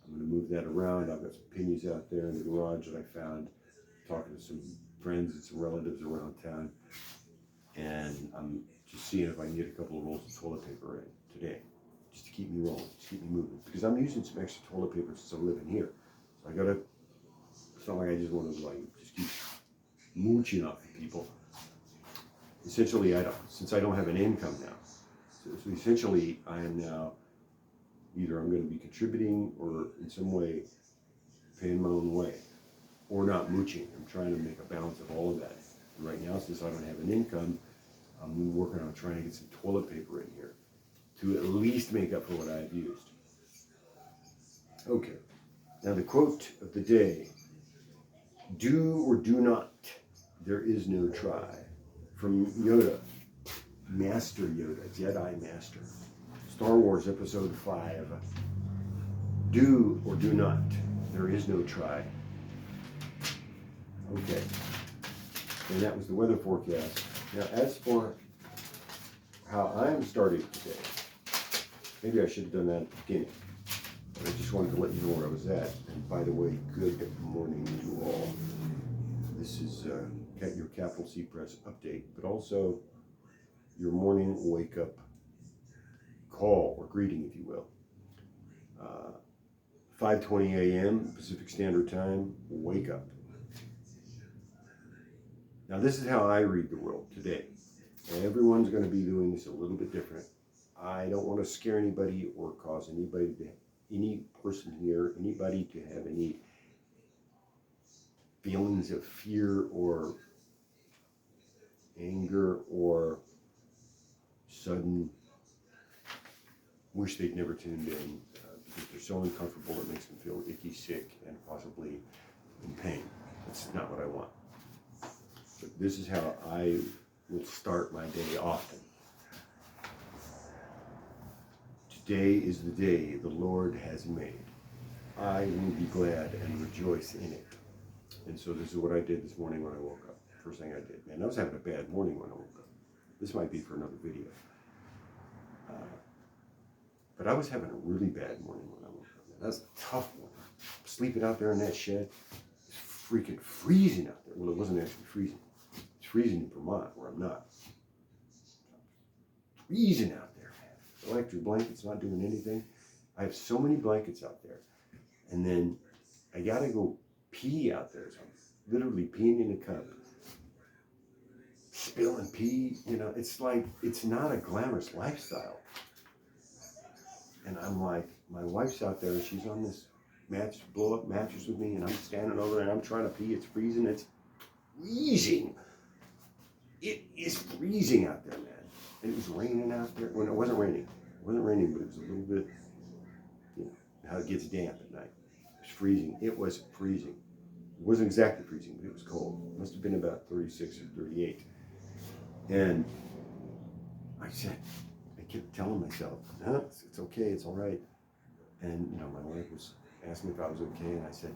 I'm going to move that around. I've got some pennies out there in the garage that I found, talking to some friends and some relatives around town. And I'm just seeing if I can get a couple of rolls of toilet paper in today, just to keep me rolling, just keep me moving. Because I'm using some extra toilet paper since I'm living here. So I gotta, it's not like I just want to just keep mooching off of people. Essentially, since I don't have an income now, so essentially I am now, either I'm going to be contributing or in some way paying my own way, or not mooching. I'm trying to make a balance of all of that. And right now, since I don't have an income, I'm working on trying to get some toilet paper in here to at least make up for what I've used. Okay, now the quote of the day: "Do or do not, there is no try." From Yoda, Master Yoda, Jedi Master. Star Wars Episode 5. Do or do not, there is no try. Okay, and that was the weather forecast. Now, as for how I'm starting today, maybe I should have done that at the beginning, but I just wanted to let you know where I was at. And by the way, good morning to you all. This is your Capital C Press update, but also your morning wake up call or greeting, if you will. 5:20 a.m. Pacific Standard Time, wake up. Now, this is how I read the world today. Everyone's going to be doing this a little bit different. I don't want to scare anybody or cause any person here, anybody to have any feelings of fear or anger or sudden wish they'd never tuned in because they're so uncomfortable it makes them feel icky, sick, and possibly in pain. That's not what I want. But this is how I will start my day often. Today is the day the Lord has made. I will be glad and rejoice in it. And so this is what I did this morning when I woke up. First thing I did. Man, I was having a bad morning when I woke up. This might be for another video. But I was having a really bad morning when I woke up. Man, that's a tough one. Sleeping out there in that shed. It's freaking freezing out there. Well, it wasn't actually freezing. It's freezing in Vermont, where I'm not. Freezing out there, man. The electric blanket's not doing anything. I have so many blankets out there. And then I gotta go pee out there. So I'm literally peeing in a cup. Spilling pee, it's like, it's not a glamorous lifestyle. And I'm like, my wife's out there, she's on this blow-up mattress with me, and I'm standing over there, and I'm trying to pee. It's freezing. It's freezing. It is freezing out there, man. And it was raining out there. Well, it wasn't raining. It wasn't raining, but it was a little bit, how it gets damp at night. It was freezing. It was freezing. It wasn't exactly freezing, but it was cold. It must have been about 36 or 38. And I kept telling myself, no, it's okay, it's all right. And, my wife was asking me if I was okay, and I said,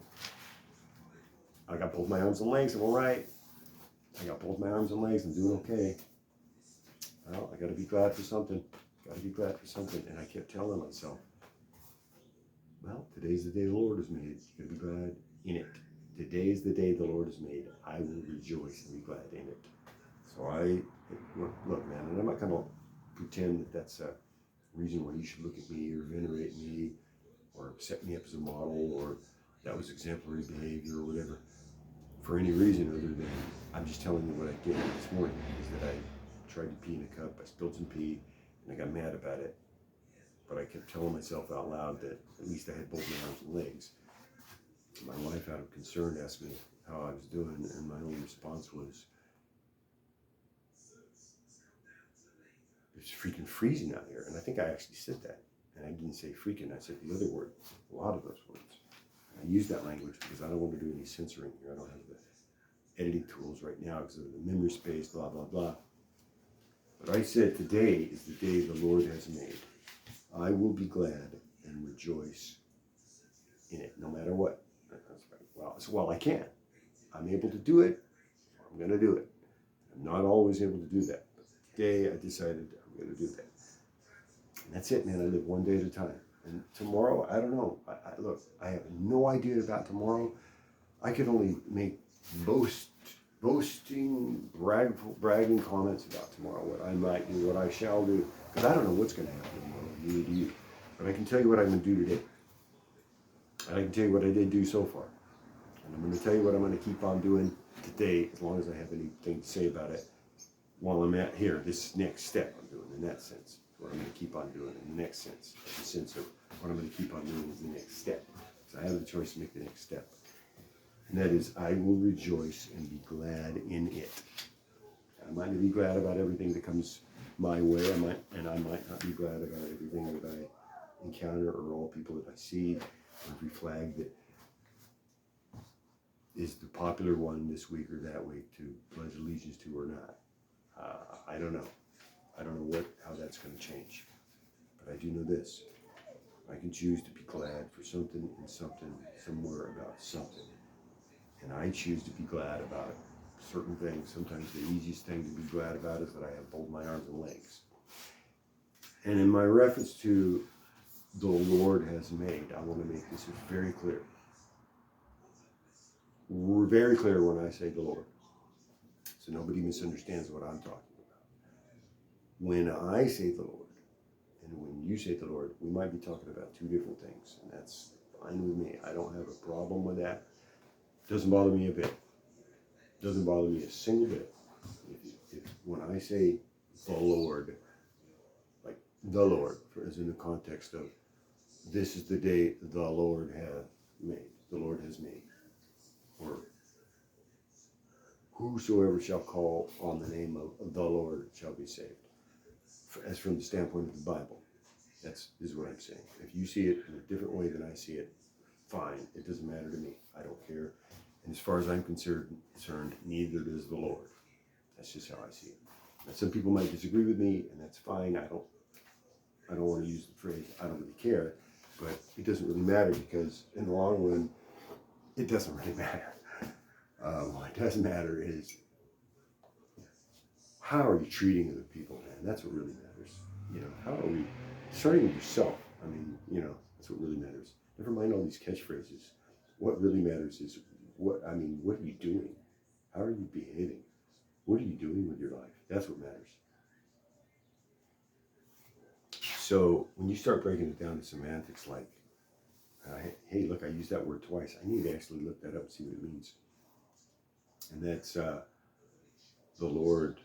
I got both my arms and legs, I'm all right. I got both my arms and legs, I'm doing okay. Well, I got to be glad for something. And I kept telling myself, well, today's the day the Lord has made. You got to be glad in it. Today is the day the Lord has made. I will rejoice and be glad in it. So look, man, and I'm not going to pretend that that's a reason why you should look at me or venerate me or set me up as a model or that was exemplary behavior or whatever for any reason other than I'm just telling you what I did this morning is that I tried to pee in a cup, I spilled some pee, and I got mad about it. But I kept telling myself out loud that at least I had both my arms and legs. My wife, out of concern, asked me how I was doing, and my only response was, it's freaking freezing out here. And I think I actually said that. And I didn't say freaking, I said the other word, a lot of those words. I use that language because I don't want to do any censoring here. I don't have the editing tools right now because of the memory space, blah, blah, blah. But I said today is the day the Lord has made. I will be glad and rejoice in it, no matter what. Well, I can. I'm able to do it. I'm going to do it. I'm not always able to do that. But today I decided I'm going to do that. And that's it, man. I live one day at a time. And tomorrow, I don't know. Look, I have no idea about tomorrow. I could only make boasting, bragging comments about tomorrow, what I might do, what I shall do. Because I don't know what's going to happen tomorrow, neither do you. But I can tell you what I'm going to do today. And I can tell you what I did do so far. And I'm going to tell you what I'm going to keep on doing today, as long as I have anything to say about it while I'm at here, this next step I'm doing in that sense. What I'm going to keep on doing in the next sense. The sense of what I'm going to keep on doing is the next step. So I have the choice to make the next step. And that is, I will rejoice and be glad in it. I might not be glad about everything that comes my way. I might not be glad about everything that I encounter or all people that I see, or every flag that is the popular one this week or that week to pledge allegiance to or not. I don't know. I don't know how that's going to change. But I do know this. I can choose to be glad for something and something, somewhere about something. And I choose to be glad about certain things. Sometimes the easiest thing to be glad about is that I have both my arms and legs. And in my reference to the Lord has made, I want to make this very clear. We're very clear when I say the Lord. So nobody misunderstands what I'm talking about. When I say the Lord, and when you say the Lord, we might be talking about two different things. And that's fine with me. I don't have a problem with that. Doesn't bother me a bit. Doesn't bother me a single bit. If when I say the Lord, like the Lord, as in the context of this is the day the Lord hath made, the Lord has made, or whosoever shall call on the name of the Lord shall be saved. As from the standpoint of the Bible, this is what I'm saying. If you see it in a different way than I see it, fine. It doesn't matter to me. I don't care. And as far as I'm concerned, neither does the Lord. That's just how I see it. Now, some people might disagree with me, and that's fine. I don't want to use the phrase I don't really care, but it doesn't really matter, because in the long run, it doesn't really matter. What does matter is how are you treating other people, man? That's what really matters. How are we, starting with yourself? I mean, that's what really matters. Never mind all these catchphrases. What really matters is what are you doing? How are you behaving? What are you doing with your life? That's what matters. So when you start breaking it down to semantics, like, hey, look, I used that word twice. I need to actually look that up and see what it means. And that's the Lord,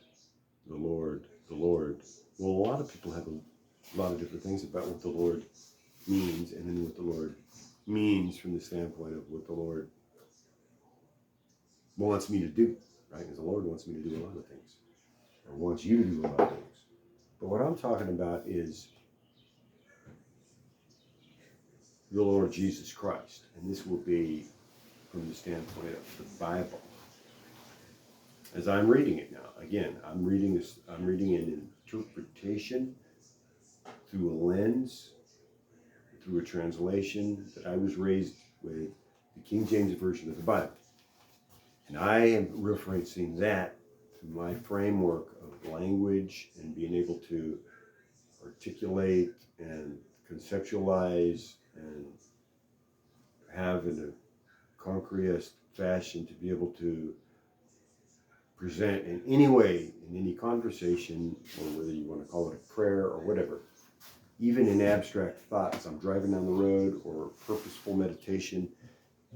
the Lord, the Lord. Well, a lot of people have a lot of different things about what the Lord means, and then what the Lord means from the standpoint of what the Lord wants me to do, right? Because the Lord wants me to do a lot of things, or wants you to do a lot of things. But what I'm talking about is the Lord Jesus Christ, and this will be from the standpoint of the Bible. As I'm reading it now, again, I'm reading an interpretation through a lens, through a translation that I was raised with, the King James Version of the Bible. And I am referencing that through my framework of language and being able to articulate and conceptualize and have in a concrete fashion to be able to present in any way, in any conversation, or whether you want to call it a prayer or whatever, even in abstract thoughts, I'm driving down the road, or purposeful meditation,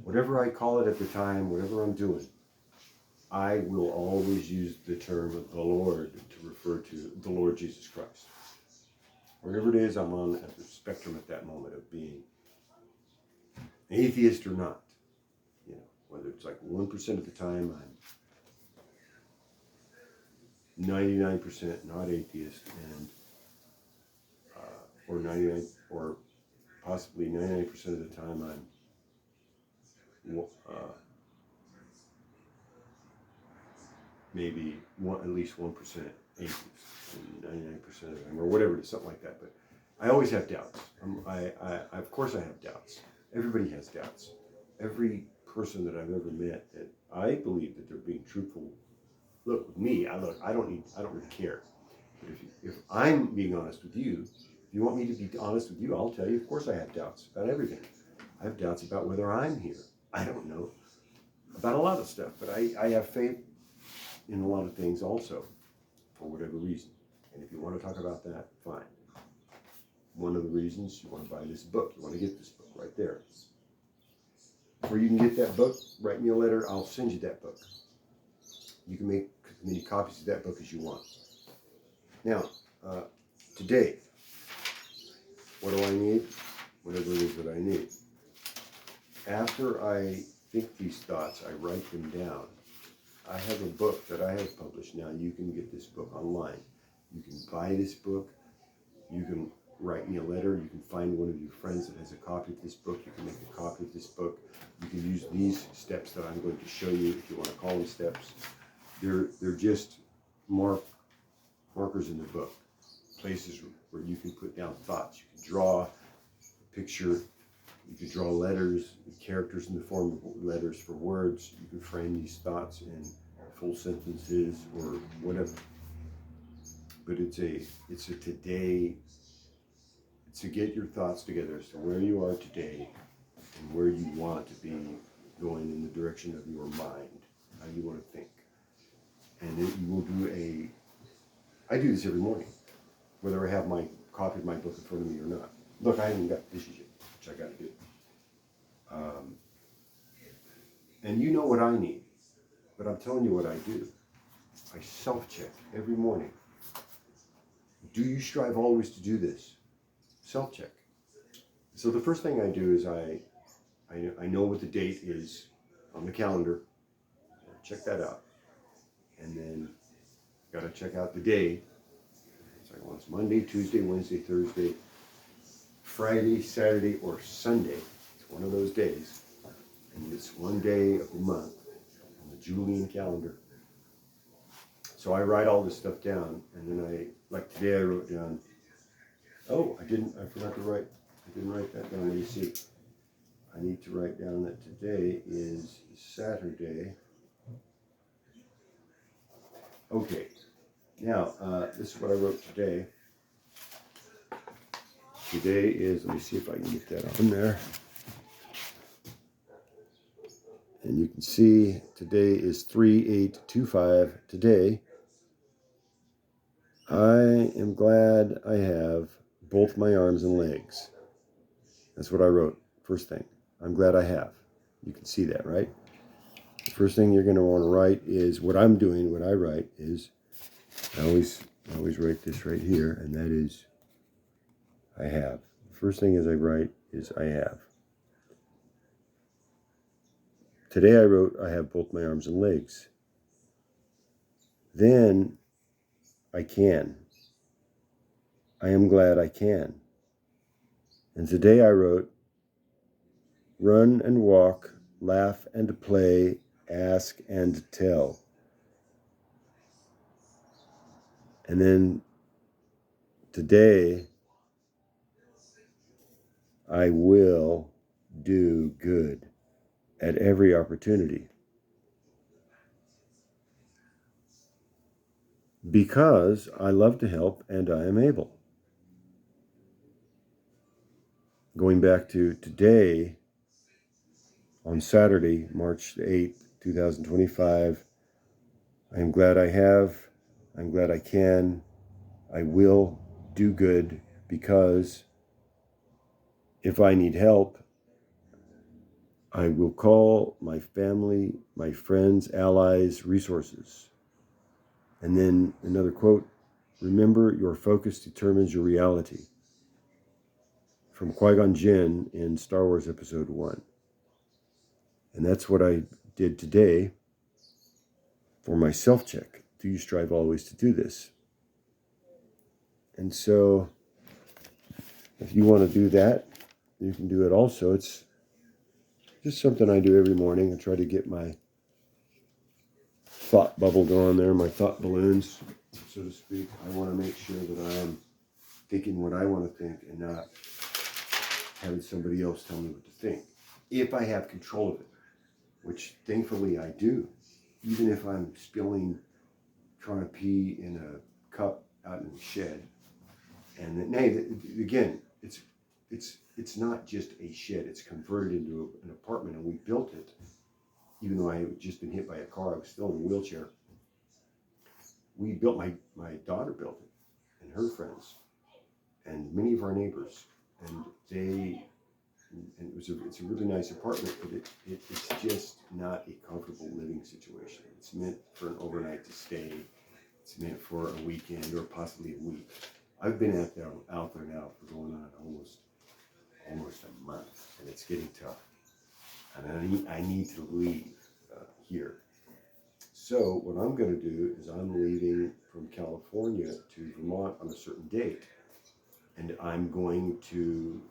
whatever I call it at the time, whatever I'm doing, I will always use the term of the Lord to refer to the Lord Jesus Christ. Whatever it is I'm on at the spectrum at that moment of being atheist or not, whether it's like 1% of the time I'm 99% not atheist, and or 99, or possibly 99% of the time I'm maybe at least 1% atheist, and 99% of them, or whatever it is, something like that. But I always have doubts. Of course I have doubts. Everybody has doubts. Every person that I've ever met that I believe that they're being truthful. Look, with me, I don't really care. But if I'm being honest with you, if you want me to be honest with you, I'll tell you, of course I have doubts about everything. I have doubts about whether I'm here. I don't know about a lot of stuff, but I have faith in a lot of things also, for whatever reason. And if you want to talk about that, fine. One of the reasons you want to buy this book, you want to get this book right there. Or you can get that book, write me a letter, I'll send you that book. You can make as many copies of that book as you want. Now, today, what do I need? Whatever it is that I need. After I think these thoughts, I write them down. I have a book that I have published. Now, you can get this book online. You can buy this book. You can write me a letter. You can find one of your friends that has a copy of this book. You can make a copy of this book. You can use these steps that I'm going to show you, if you want to call them steps. They're just markers in the book, places where you can put down thoughts. You can draw a picture. You can draw letters, characters in the form of letters for words. You can frame these thoughts in full sentences or whatever. But it's a today. It's to get your thoughts together as to where you are today and where you want to be going in the direction of your mind, how you want to think. And then you will do I do this every morning, whether I have my copy of my book in front of me or not. Look, I haven't got the dishes yet, which I got to do. And you know what I need, but I'm telling you what I do. I self-check every morning. Do you strive always to do this? Self-check. So the first thing I do is I know what the date is on the calendar. Check that out. And then got to check out the day. So I want Monday, Tuesday, Wednesday, Thursday, Friday, Saturday, or Sunday. It's one of those days. And it's one day of the month on the Julian calendar. So I write all this stuff down, and then like today I wrote down, I forgot to write, I didn't write that down. Let me see. I need to write down that today is Saturday. Okay, now this is what I wrote today. Today is, let me see if I can get that on there. And you can see today is 3/8/25. Today, I am glad I have both my arms and legs. That's what I wrote. First thing, I'm glad I have. You can see that, right? The first thing you're going to want to write is what I'm doing. What I write is, I always write this right here, and that is, I have. The first thing I write is I have. Today I wrote, I have both my arms and legs. Then, I can. I am glad I can. And today I wrote, run and walk, laugh and play, ask and tell. And then today, I will do good at every opportunity. Because I love to help and I am able. Going back to today, on Saturday, March 8th, 2025, I am glad I have, I'm glad I can, I will do good because if I need help, I will call my family, my friends, allies, resources. And then another quote, remember your focus determines your reality. From Qui-Gon Jinn in Star Wars Episode 1. And that's what I did today for my self-check. Do you strive always to do this? And so, if you want to do that, you can do it also. It's just something I do every morning. I try to get my thought bubble going there, my thought balloons, so to speak. I want to make sure that I am thinking what I want to think and not having somebody else tell me what to think. If I have control of it, which thankfully I do, even if I'm trying to pee in a cup out in the shed. And then, again, it's not just a shed. It's converted into an apartment, and we built it. Even though I had just been hit by a car, I was still in a wheelchair. We built, my daughter built it, and her friends, and many of our neighbors, and it's a really nice apartment, but it's just not a comfortable living situation. It's meant for an overnight to stay. It's meant for a weekend or possibly a week. I've been out there now for going on almost a month, and it's getting tough. And I need to leave here. So what I'm going to do is I'm leaving from California to Vermont on a certain date, and I'm going to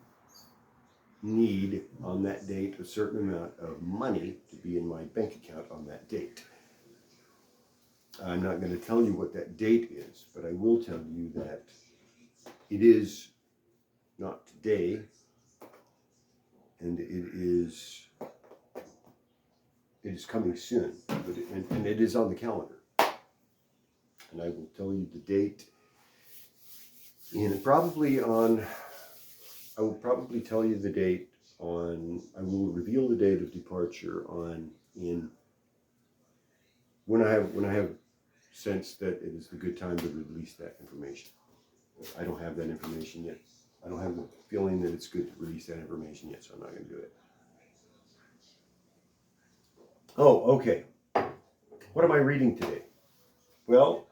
need on that date a certain amount of money to be in my bank account on that date. I'm not going to tell you what that date is, but I will tell you that it is not today, and it is coming soon, and it is on the calendar. And I will tell you the date, and I will probably tell you the date I will reveal the date of departure when I have sense that it is a good time to release that information. I don't have that information yet. I don't have the feeling that it's good to release that information yet, so I'm not going to do it. Oh, okay. What am I reading today? Well,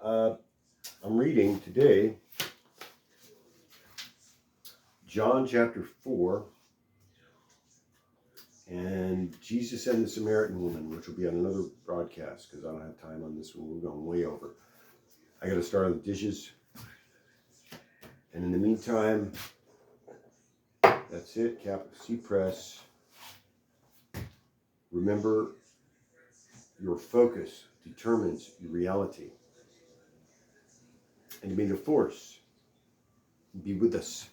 I'm reading today John chapter 4, and Jesus and the Samaritan woman, which will be on another broadcast because I don't have time on this one. We're going way over. I got to start on the dishes. And in the meantime, that's it. Capital C Press. Remember, your focus determines your reality. And may the force be with us.